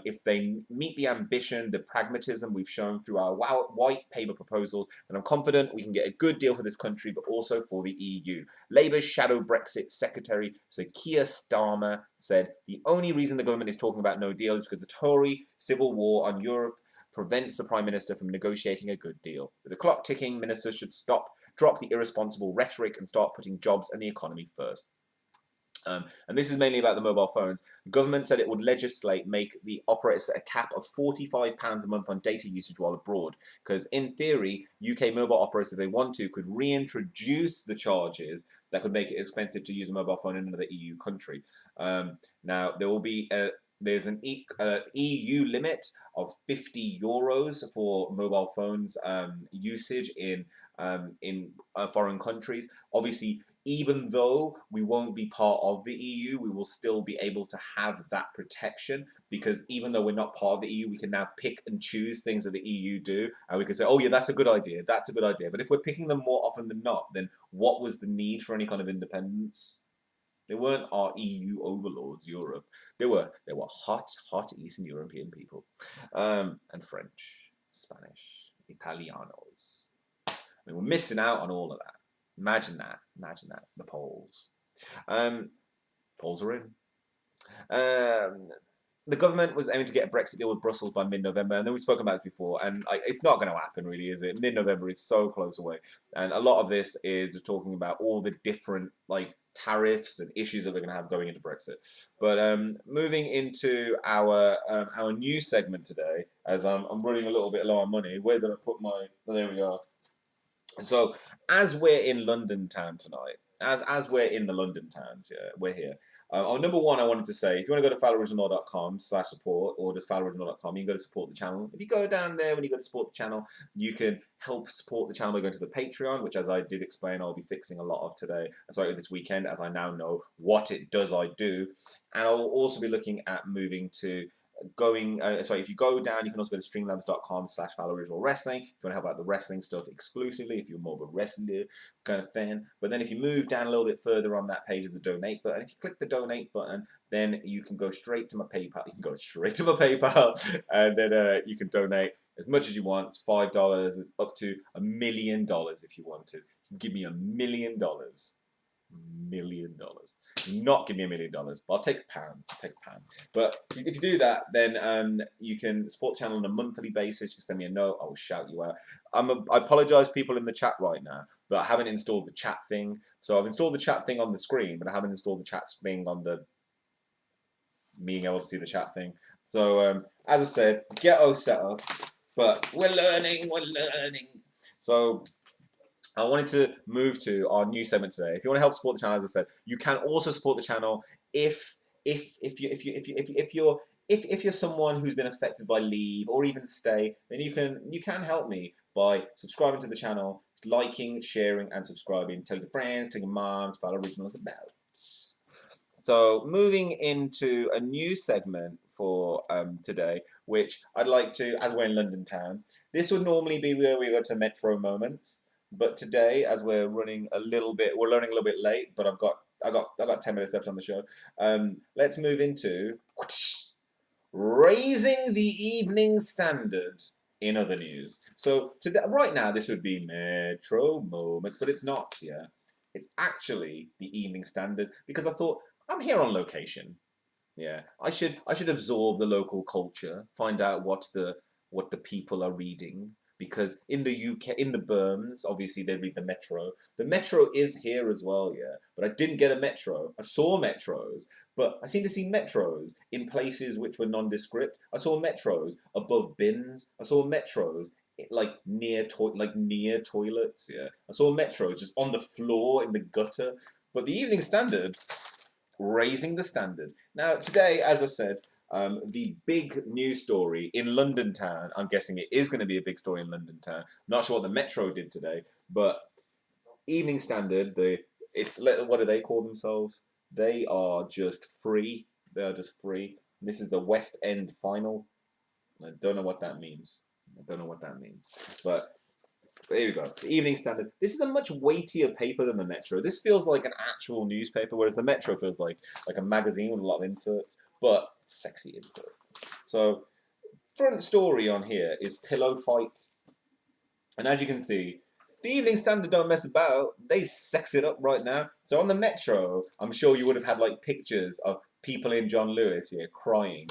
If they meet the ambition, the pragmatism we've shown through our white paper proposals, then I'm confident we can get a good deal for this country, but also for the EU. Labour's shadow Brexit secretary, Sir Keir Starmer, said the only reason the government is talking about no deal is because the Tory civil war on Europe prevents the Prime Minister from negotiating a good deal. With the clock ticking, ministers should drop the irresponsible rhetoric and start putting jobs and the economy first. And this is mainly about the mobile phones. The government said it would make the operators a cap of £45 a month on data usage while abroad. Because in theory, UK mobile operators, if they want to, could reintroduce the charges that could make it expensive to use a mobile phone in another EU country. Now, there will be there's an EU limit of €50 for mobile phones usage in foreign countries. Obviously, even though we won't be part of the EU, we will still be able to have that protection, because even though we're not part of the EU, we can now pick and choose things that the EU do, and we can say, oh yeah, that's a good idea, that's a good idea. But if we're picking them more often than not, then what was the need for any kind of independence? They weren't our EU overlords, Europe. They were hot Eastern European people, and French, Spanish, Italianos. I mean, we're missing out on all of that. Imagine that. The Poles. Poles are in. The government was aiming to get a Brexit deal with Brussels by mid-November, and then we've spoken about this before, and it's not going to happen, really, is it? Mid-November is so close away, and a lot of this is just talking about all the different tariffs and issues that we're going to have going into Brexit. But moving into our news segment today, as I'm running a little bit low on money. Where did I put my? Oh, there we are. So, as we're in London town tonight, as we're in the London towns, yeah, we're here. Number one, I wanted to say, if you want to go to falloriginal.com/support, or just falloriginal.com, you can go to support the channel. If you go down there, when you go to support the channel, you can help support the channel by going to the Patreon, which, as I did explain, I'll be fixing a lot of today, sorry, this weekend, as I now know what it does I do. And I'll also be looking at moving to if you go down, you can also go to streamlabs.com/falloriginalwrestling if you want to help out the wrestling stuff exclusively, if you're more of a wrestler kind of fan. But then if you move down a little bit further on that page is the donate button. If you click the donate button, then you can go straight to my PayPal. You can go straight to my PayPal, and then you can donate as much as you want. It's $5, it's up to $1 million if you want to. You can give me $1 million. $1 million. Not give me $1 million, but I'll take a pound. But if you do that, then you can support the channel on a monthly basis. You can send me a note, I will shout you out. I apologize, people in the chat right now, but I haven't installed the chat thing. So I've installed the chat thing on the screen, but I haven't installed the chat thing on the being able to see the chat thing. So as I said, ghetto setup, but we're learning. So I wanted to move to our new segment today. If you want to help support the channel, as I said, you can also support the channel if you're someone who's been affected by leave or even stay, then you can help me by subscribing to the channel, liking, sharing, and subscribing. Tell your friends, tell your moms, Foul Originals about. So moving into a new segment for today, which I'd like to, as we're in London town, this would normally be where we go to Metro Moments, but today, as we're running a little bit, we're running a little bit late, but I got 10 minutes left on the show. Let's move into raising the evening standard in other news. So today, right now, this would be Metro Moments, but it's not. Yeah, it's actually the Evening Standard because I thought I'm here on location. Yeah, I should absorb the local culture, find out what the people are reading. Because in the UK, in the Berms, obviously they read the Metro. The Metro is here as well, yeah. But I didn't get a Metro. I saw Metros, but I seem to see Metros in places which were nondescript. I saw Metros above bins. I saw Metros like near toilets, yeah. I saw Metros just on the floor in the gutter. But the Evening Standard, raising the standard. Now today, as I said, the big news story in London town, I'm guessing it is going to be a big story in London town. Not sure what the Metro did today, but Evening Standard, what do they call themselves? They are just free. They are just free. This is the West End final. I don't know what that means. But here we go. The Evening Standard. This is a much weightier paper than the Metro. This feels like an actual newspaper, whereas the Metro feels like a magazine with a lot of inserts, but sexy inserts. So, front story on here is pillow fight. And as you can see, the Evening Standard don't mess about. They sex it up right now. So on the Metro, I'm sure you would have had like pictures of people in John Lewis here crying.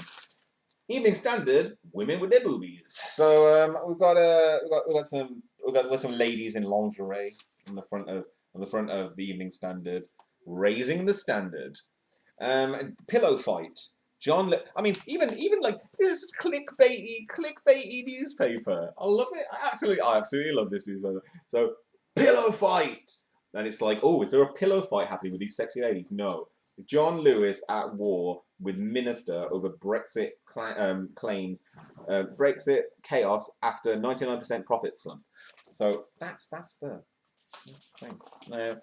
Evening Standard, women with their boobies. So we've got some ladies in lingerie on the front of the Evening Standard, raising the standard. Pillow fight. I mean, even like this is clickbaity newspaper. I love it. I absolutely love this newspaper. So pillow fight, and it's like, oh, is there a pillow fight happening with these sexy ladies? No. John Lewis at war with Minister over Brexit claims, Brexit chaos after 99% profit slump. So that's the thing. Now,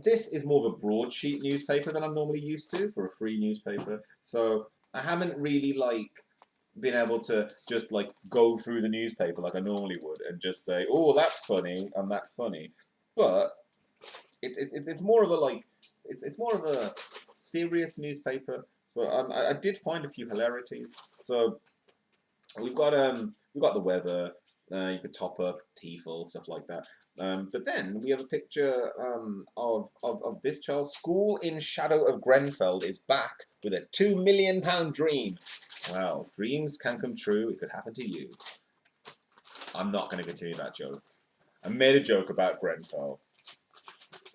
this is more of a broadsheet newspaper than I'm normally used to for a free newspaper. So I haven't really been able to just go through the newspaper like I normally would and just say, oh, that's funny and that's funny. But it's more of a it's more of a serious newspaper. So I did find a few hilarities. So we've got the weather. You could top up TEFL, stuff like that. But then we have a picture of this child. School in Shadow of Grenfell is back with a £2 million dream. Well, dreams can come true. It could happen to you. I'm not going to continue that joke. I made a joke about Grenfell.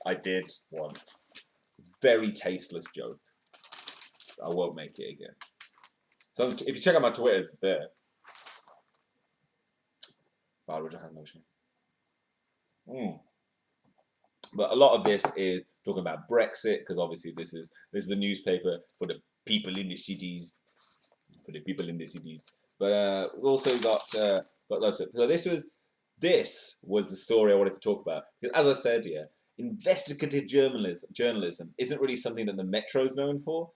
I did once. It's a very tasteless joke. I won't make it again. So if you check out my Twitters, it's there. But a lot of this is talking about Brexit, because obviously this is a newspaper for the people in the cities. But we've also got lots of. So this was the story I wanted to talk about. Because as I said, yeah, investigative journalism isn't really something that the Metro's known for.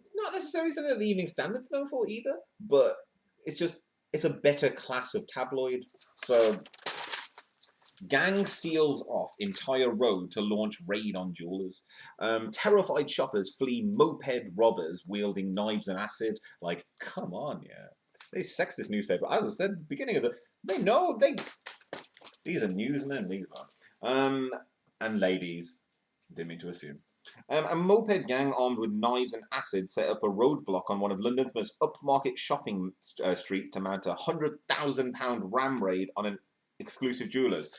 It's not necessarily something that the Evening Standard's known for either. But it's a better class of tabloid. So, gang seals off entire road to launch raid on jewellers. Terrified shoppers flee moped robbers wielding knives and acid. Like, come on, yeah. They sex this newspaper. As I said at the beginning of these are newsmen, these are. And ladies, didn't mean to assume. A moped gang armed with knives and acid set up a roadblock on one of London's most upmarket shopping streets to mount a £100,000 ram raid on an exclusive jewellers.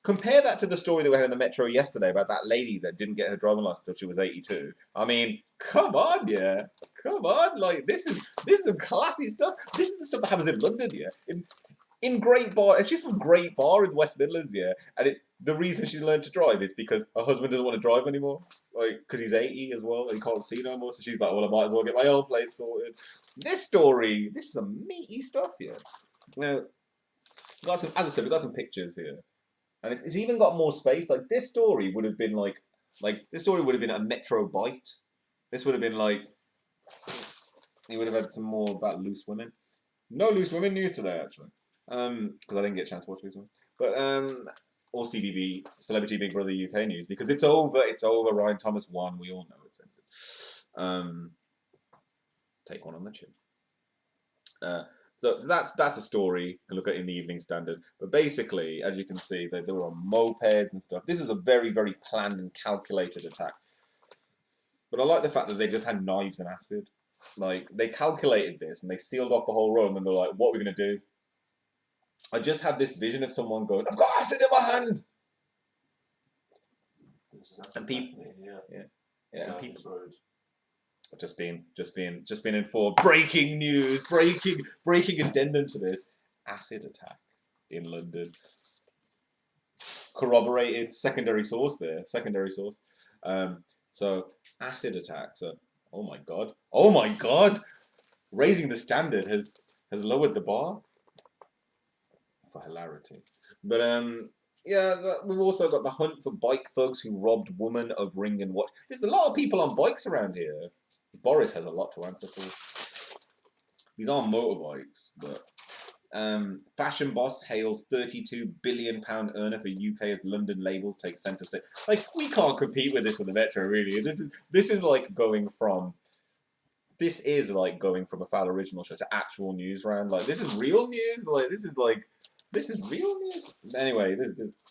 Compare that to the story that we had in the Metro yesterday about that lady that didn't get her driving license until she was 82. I mean, come on, yeah. Come on, this is some classy stuff. This is the stuff that happens in London, yeah. In Great Bar, and she's from Great Bar in the West Midlands, yeah. And it's the reason she's learned to drive is because her husband doesn't want to drive anymore, because he's 80 as well and he can't see no more. So she's like, well, I might as well get my own place sorted. This is some meaty stuff here. Now, as I said, we got some pictures here. And it's even got more space. Like this story would have been like this story would have been a Metro Bite. This would have been like you would have had some more about loose women. No loose women news today actually, because I didn't get a chance to watch loose women. But or CBB Celebrity Big Brother UK news because it's over. It's over. Ryan Thomas won. We all know it's ended. Take one on the chin. So that's a story you can look at in the Evening Standard. But basically, as you can see, they were on mopeds and stuff. This is a very, very planned and calculated attack. But I like the fact that they just had knives and acid. Like, they calculated this and they sealed off the whole room and they're like, what are we going to do? I just have this vision of someone going, I've got acid in my hand! And people... Yeah, and people... Just being informed. Breaking news, breaking addendum to this. Acid attack in London. Corroborated, secondary source there. So, acid attack. So, oh my god. Raising the standard has lowered the bar. For hilarity. But, yeah, we've also got the hunt for bike thugs who robbed woman of ring and watch. There's a lot of people on bikes around here. Boris has a lot to answer for. These aren't motorbikes, but fashion boss hails £32 billion earner for UK as London labels take centre stage. Like, we can't compete with this on the Metro, really. This is like going from a Foul Original show to actual news round. Like, this is real news. Like, this is real news. Anyway,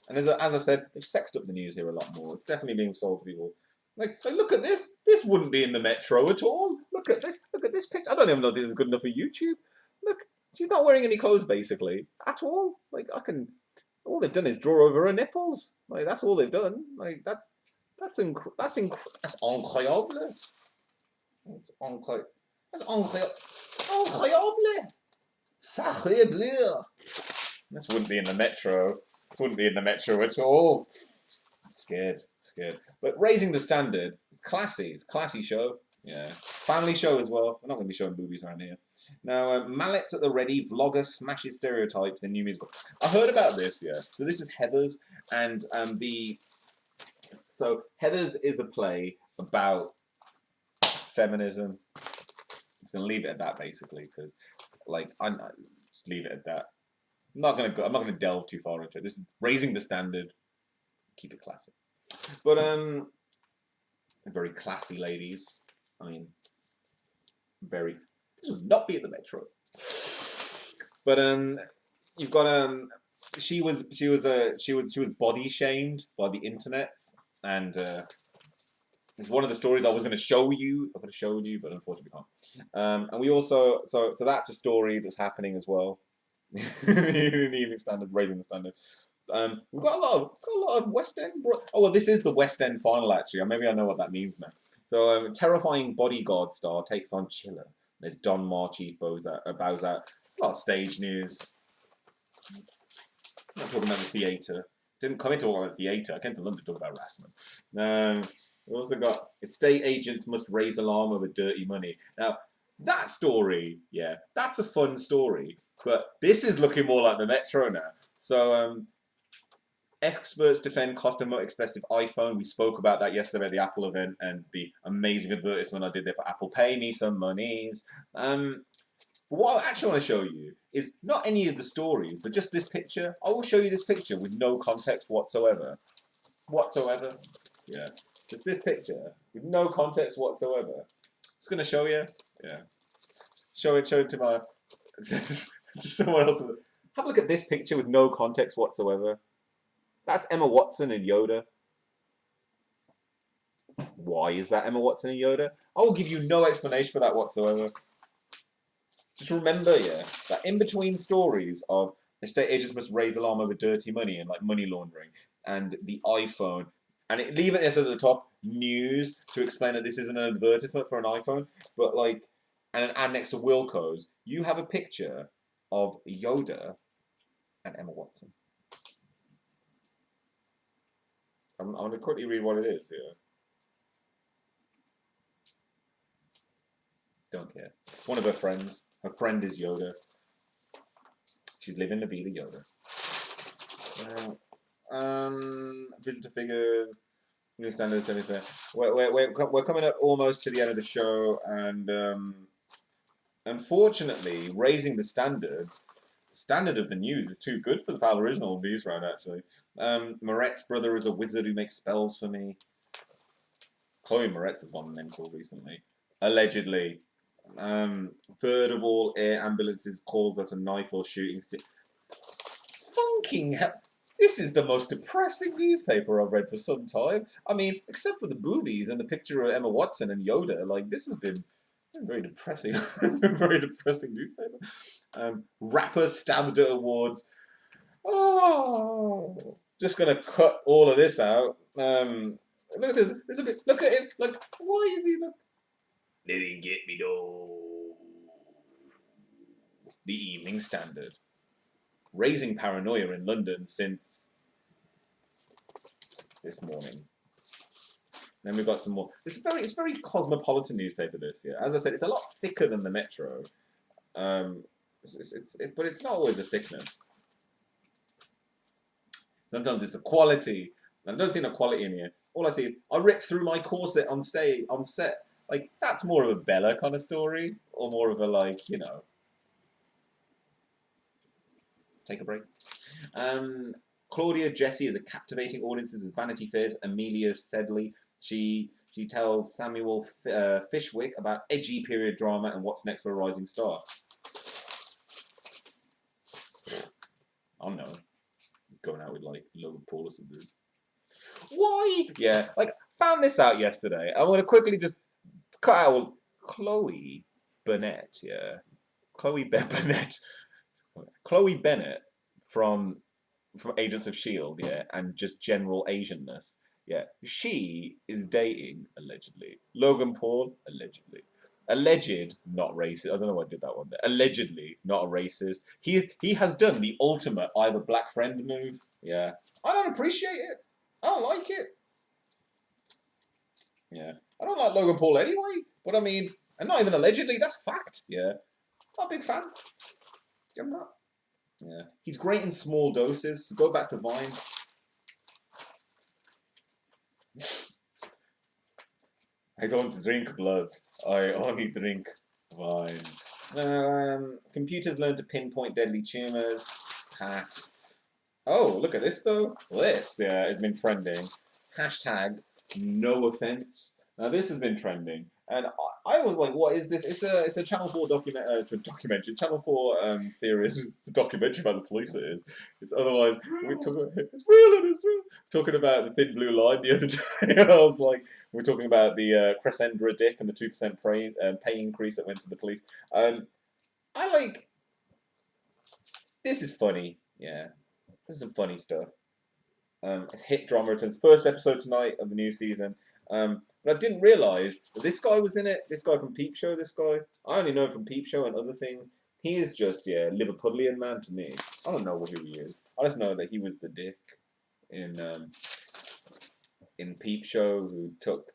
and as I said, they've sexed up the news here a lot more. It's definitely being sold to people. Like, look at this. This wouldn't be in the Metro at all. Look at this picture. I don't even know if this is good enough for YouTube. Look, she's not wearing any clothes, basically, at all. Like, all they've done is draw over her nipples. Like, that's all they've done. Like, that's incredible. That's incroyable. That's incroyable. Sacré bleu. This wouldn't be in the Metro. This wouldn't be in the Metro at all. I'm scared. But raising the standard, it's classy. It's a classy show. Yeah. Family show as well. We're not going to be showing boobies around here. Now, Mallets at the Ready, vlogger smashes stereotypes in new musical. I heard about this, yeah. So this is Heathers, and So Heathers is a play about feminism. I'm just going to leave it at that, basically, because, like, just leave it at that. I'm not going to delve too far into it. This is raising the standard. Keep it classy. But, very classy ladies. I mean, this would not be at the Metro. But, you've got, she was body shamed by the internet, and, it's one of the stories I was going to show you. I'm going to show you, but unfortunately can't. And we also, so that's a story that's happening as well. In the Evening Standard, raising the standard. We've got a lot of West End. Oh well, this is the West End final actually. Maybe I know what that means now. So, terrifying bodyguard star takes on Chiller. There's Don Marchief bows out. A lot of stage news. I'm not talking about the theatre. Didn't come in to talk about the theatre. I came to London to talk about wrestling. We also got estate agents must raise alarm over dirty money. Now, that story, yeah, that's a fun story. But this is looking more like the Metro now. So, experts defend cost of more expensive iPhone. We spoke about that yesterday at the Apple event and the amazing advertisement I did there for Apple. Pay me some monies. But what I actually want to show you is not any of the stories, but just this picture. I will show you this picture with no context whatsoever. Yeah. Just this picture with no context whatsoever. Just going to show you. Yeah. Show it to my... to someone else. Have a look at this picture with no context whatsoever. That's Emma Watson and Yoda. Why is that Emma Watson and Yoda? I will give you no explanation for that whatsoever. Just remember, yeah, that in between stories of estate agents must raise alarm over dirty money and like money laundering and the iPhone, and leave it as at the top, news, to explain that this isn't an advertisement for an iPhone, but like, and an ad next to Wilco's, you have a picture of Yoda and Emma Watson. I'm going to quickly read what it is here. Don't care. It's one of her friends. Her friend is Yoda. She's living La Vida Yoda. Visitor figures, new standards, everything. We're coming up almost to the end of the show, and unfortunately, raising the standard of the news is too good for the Foul Original news round, actually. Moret's brother is a wizard who makes spells for me. Chloe Moretz has gone mental recently. Allegedly. Third of all air ambulances calls at a knife or shooting stick. Fucking hell. This is the most depressing newspaper I've read for some time. I mean, except for the boobies and the picture of Emma Watson and Yoda, like, this has been very depressing. Very depressing newspaper. Rapper stabbed at awards. Oh, just gonna cut all of this out. Look at this. There's a bit. Look at it. Like, why is he? Look. They didn't get me though. The Evening Standard. Raising paranoia in London since this morning. Then we've got some more. It's very cosmopolitan newspaper this year. As I said, it's a lot thicker than the Metro. But it's not always the thickness. Sometimes it's the quality. I don't see no quality in here. All I see is I ripped through my corset on set. Like, that's more of a Bella kind of story, or more of a, like, you know, take a break. Claudia Jessie is a captivating audience as Vanity Fair's Amelia Sedley. She tells Samuel Fishwick about edgy period drama and what's next for a rising star. I don't know. Going out with, like, Logan Paul or something. Why? Yeah, like, found this out yesterday. I'm going to quickly just cut out Chloe Bennett, yeah. Chloe Bennett. Chloe Bennett from Agents of S.H.I.E.L.D., yeah, and just general Asianness. Yeah, she is dating, allegedly, Logan Paul, allegedly. Alleged, not racist. I don't know why I did that one there. Allegedly, not a racist. He has done the ultimate I have a black friend move. Yeah. I don't appreciate it. I don't like it. Yeah. I don't like Logan Paul anyway. But I mean, and not even allegedly, that's fact. Yeah. Not a big fan. I'm not. Yeah. He's great in small doses. Go back to Vine. I don't drink blood. I only drink wine. Computers learn to pinpoint deadly tumors. Pass. Oh, look at this though. This, yeah, has been trending. Hashtag no offense. Now this has been trending, and I was like, "What is this?" It's a Channel 4 documentary. Channel 4 series. It's a documentary about the police. It is. It's otherwise it's real. It's real. Talking about the thin blue line the other day, and I was like, we're talking about the Crescendra Dick and the 2% pay increase that went to the police. I like. This is funny. Yeah, this is some funny stuff. It's hit drama returns. First episode tonight of the new season. But I didn't realise that this guy was in it. This guy from Peep Show, this guy. I only know him from Peep Show and other things. He is just, yeah, Liverpudlian man to me. I don't know who he is. I just know that he was the dick in Peep Show who took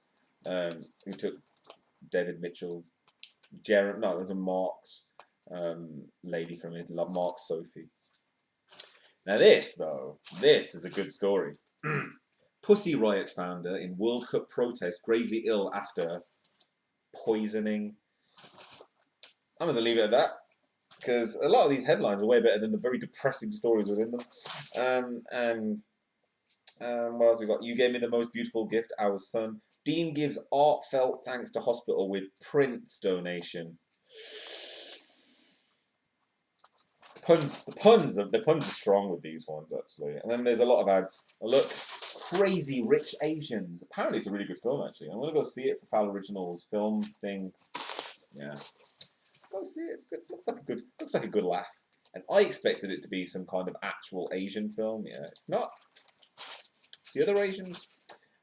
David Mitchell's it was a Mark's lady from it, Mark's Sophie. Now this, though, this is a good story. Pussy Riot founder in World Cup protest gravely ill after poisoning. I'm going to leave it at that, because a lot of these headlines are way better than the very depressing stories within them. What else we got? You gave me the most beautiful gift, our son. Dean gives heartfelt thanks to hospital with Prince donation. The puns are strong with these ones, actually. And then there's a lot of ads. Look, Crazy Rich Asians. Apparently it's a really good film, actually. I'm going to go see it for Foul Originals film thing. Yeah. Go see it. It's good. Looks like a good laugh. And I expected it to be some kind of actual Asian film. Yeah, it's not. It's the other Asians.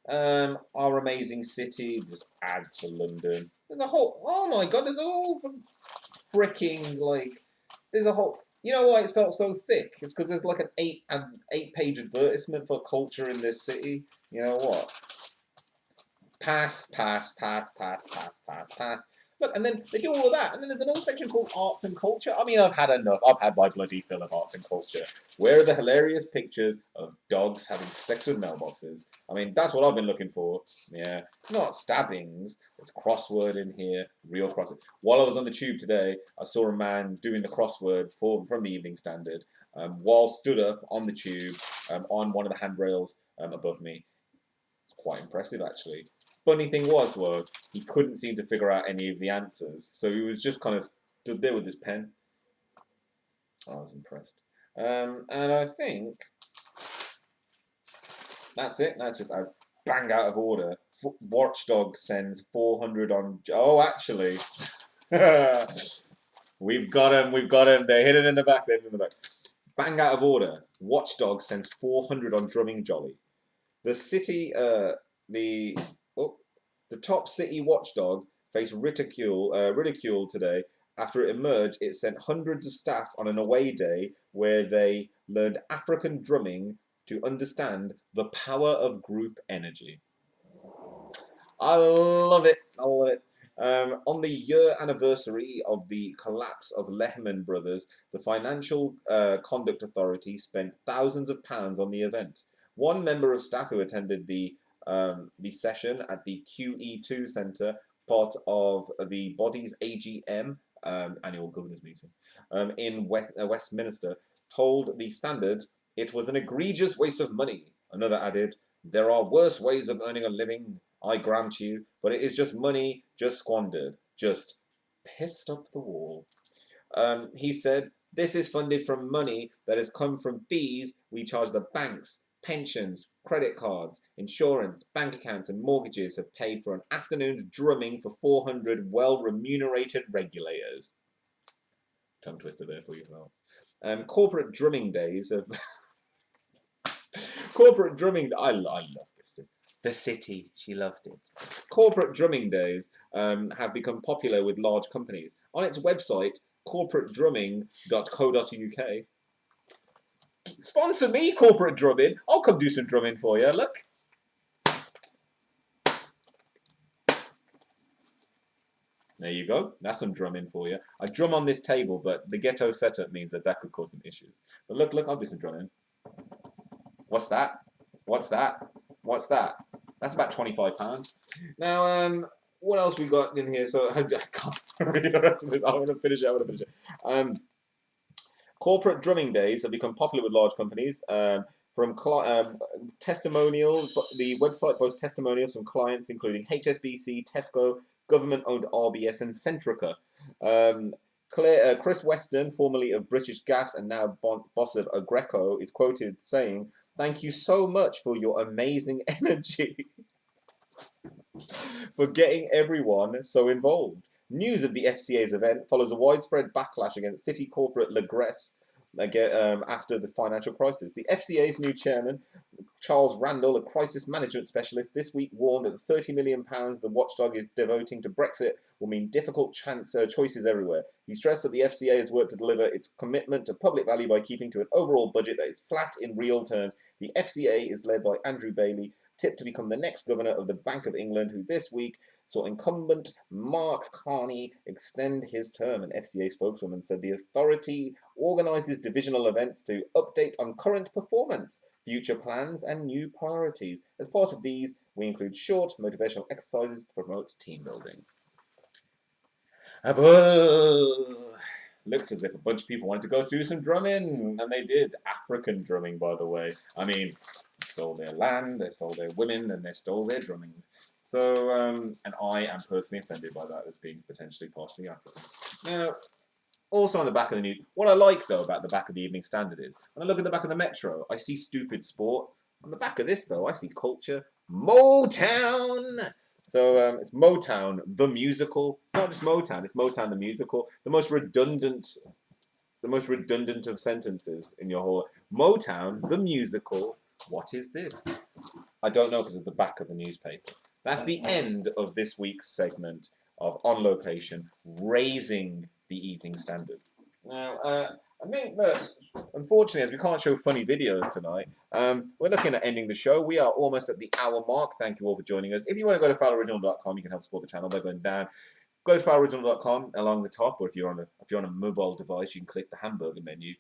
Our Amazing City. Just ads for London. There's a whole... Oh my god, there's a whole freaking, like... There's a whole... You know why it's felt so thick? It's because there's like an 8-page advertisement for culture in this city. You know what? Pass. Look, and then they do all of that, and then there's another section called Arts and Culture. I mean, I've had enough. I've had my bloody fill of Arts and Culture. Where are the hilarious pictures of dogs having sex with mailboxes? I mean, that's what I've been looking for. Yeah, not stabbings. There's crossword in here, real crossword. While I was on the tube today, I saw a man doing the crossword from the Evening Standard while stood up on the tube on one of the handrails above me. It's quite impressive, actually. Funny thing was he couldn't seem to figure out any of the answers, so he was just kind of stood there with his pen. I was impressed. And I think that's it. That's just as bang out of order. Watchdog sends 400 on. Oh, actually, we've got him. We've got him. They're hidden in the back. They're hidden in the back. Bang out of order. Watchdog sends 400 on drumming jolly. The city, the top city watchdog faced ridicule today after it emerged. It sent hundreds of staff on an away day where they learned African drumming to understand the power of group energy. I love it. I love it. On the year anniversary of the collapse of Lehman Brothers, the Financial Conduct Authority spent thousands of pounds on the event. One member of staff who attended the session at the QE2 Centre, part of the body's AGM, annual governors meeting, in Westminster, told the Standard it was an egregious waste of money. Another added, "There are worse ways of earning a living, I grant you, but it is just money, just squandered, just pissed up the wall." He said, "This is funded from money that has come from fees we charge the banks. Pensions, credit cards, insurance, bank accounts and mortgages have paid for an afternoon's drumming for 400 well-remunerated regulators." Tongue twister there for you as well. Corporate drumming days of... Corporate drumming... I love this. The city, she loved it. Corporate drumming days have become popular with large companies. On its website, corporatedrumming.co.uk, sponsor me, Corporate Drumming. I'll come do some drumming for you. Look. There you go. That's some drumming for you. I drum on this table, but the ghetto setup means that could cause some issues. But look, I'll do some drumming. What's that? What's that? What's that? That's about £25. Now, what else we got in here? So I can't read the rest of this. I'm going to finish it. Corporate drumming days have become popular with large companies. From testimonials, the website boasts testimonials from clients including HSBC, Tesco, government-owned RBS, and Centrica. Chris Weston, formerly of British Gas and now boss of Agreco, is quoted saying, "Thank you so much for your amazing energy." For getting everyone so involved. News of the FCA's event follows a widespread backlash against city corporate Lagresse after the financial crisis. The FCA's new chairman, Charles Randall, a crisis management specialist, this week warned that the £30 million the watchdog is devoting to Brexit will mean difficult choices everywhere. He stressed that the FCA has worked to deliver its commitment to public value by keeping to an overall budget that is flat in real terms. The FCA is led by Andrew Bailey, tipped to become the next governor of the Bank of England, who this week saw incumbent Mark Carney extend his term. An FCA spokeswoman said the authority organises divisional events to update on current performance, future plans and new priorities. As part of these, we include short motivational exercises to promote team building. Looks as if a bunch of people wanted to go through some drumming, and they did. African drumming, by the way. I mean, they stole their land, they stole their women, and they stole their drumming. So, and I am personally offended by that as being potentially partially African. Now, also on the back of the news, what I like, though, about the back of the Evening Standard is, when I look at the back of the Metro, I see stupid sport. On the back of this, though, I see culture. Motown! So it's Motown, the musical. It's not just Motown, it's Motown, the musical. The most redundant of sentences in your whole... Motown, the musical. What is this? I don't know because of the back of the newspaper. That's the end of this week's segment of On Location, raising the Evening Standard. Now, I think that, unfortunately, as we can't show funny videos tonight, we're looking at ending the show. We are almost at the hour mark. Thank you all for joining us. If you want to go to FowlOriginal.com, you can help support the channel by going down Go to fileoriginal.com along the top, or if you're on a mobile device, you can click the hamburger menu.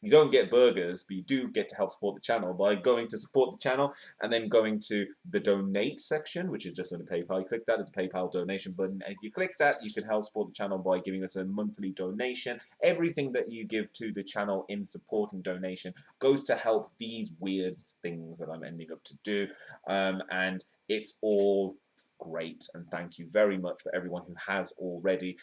You don't get burgers, but you do get to help support the channel by going to support the channel and then going to the donate section, which is just under PayPal. You click that, there's a PayPal donation button, and if you click that, you can help support the channel by giving us a monthly donation. Everything that you give to the channel in support and donation goes to help these weird things that I'm ending up to do, and it's all great, and thank you very much for everyone who has already.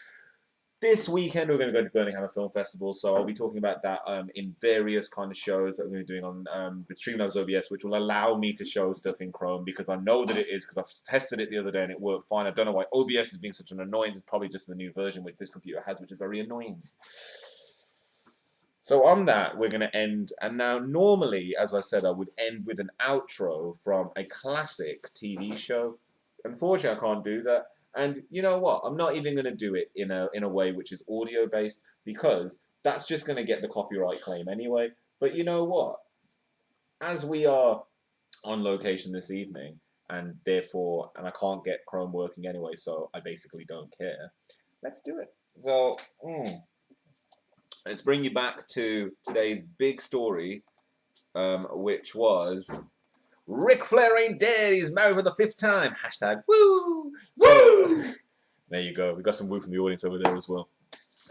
This weekend we're going to go to Birmingham Film Festival, so I'll be talking about that in various kind of shows that we're going to be doing on the Streamlabs OBS, which will allow me to show stuff in Chrome, because I know that it is, because I've tested it the other day and it worked fine. I don't know why OBS is being such an annoyance. It's probably just the new version which this computer has, which is very annoying. So on that, we're going to end, and now normally, as I said, I would end with an outro from a classic TV show. Unfortunately, I can't do that. And you know what? I'm not even going to do it in a way which is audio based, because that's just going to get the copyright claim anyway. But you know what? As we are on location this evening, and I can't get Chrome working anyway, so I basically don't care. Let's do it. So let's bring you back to today's big story, which was Ric Flair ain't dead, he's married for the 5th time. Hashtag woo! Woo! There you go. We got some woo from the audience over there as well.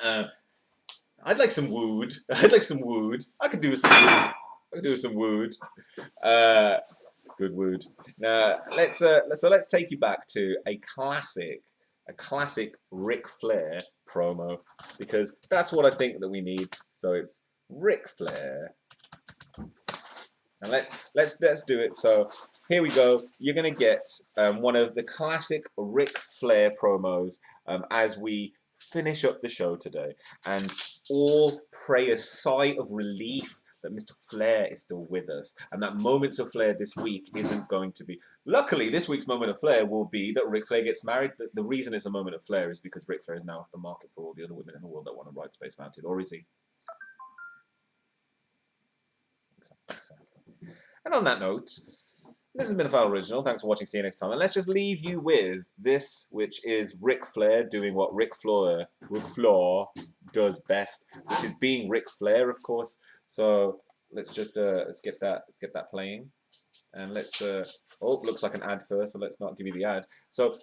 I'd like some wood. I'd like some wood. I could do with some wood. I could do with some wood. Good wood. Now let's take you back to a classic Ric Flair promo, because that's what I think that we need. So it's Ric Flair. And let's do it. So here we go. You're gonna get one of the classic Ric Flair promos as we finish up the show today, and all pray a sigh of relief that Mr. Flair is still with us, and that Moments of Flair this week isn't going to be. Luckily, this week's Moment of Flair will be that Ric Flair gets married. The reason it's a Moment of Flair is because Ric Flair is now off the market for all the other women in the world that want to ride Space Mountain, or is he? And on that note, this has been a File Original. Thanks for watching. See you next time. And let's just leave you with this, which is Ric Flair doing what Ric Flair does best, which is being Ric Flair, of course. So let's just let's get that playing. And let's oh, looks like an ad first, so let's not give you the ad. So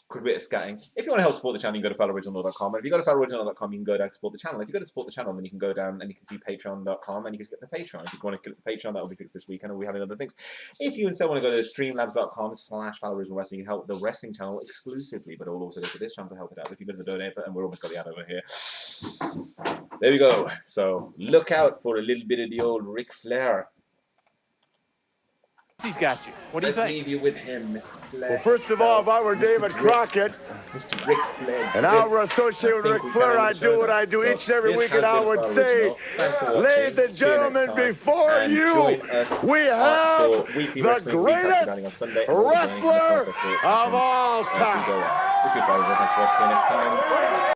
quick bit of scatting. If you want to help support the channel, you can go to fileoriginal.com. And if you go to fileoriginal.com, you can go down to support the channel. If you go to support the channel, then you can go down and you can see patreon.com, and you can get the Patreon. If you want to click the Patreon, that will be fixed this weekend, and we'll be having other things. If you instead want to go to streamlabs.com/fileoriginalwrestling, you can help the wrestling channel exclusively, but it will also go to this channel to help it out. If you go to the donate button, we're almost got the ad over here. There we go. So look out for a little bit of the old Ric Flair. He's got you. What do you think? Let's leave you with him, Mr. Flair. Well, first of all, if I were David Crockett, Mr. Ric Flair, and I were associated with Ric Flair, I'd do what I do each and every week, and I would say, ladies and gentlemen, before you, we have the greatest wrestler of all time. This has been Fire. Thanks for watching. See you next time.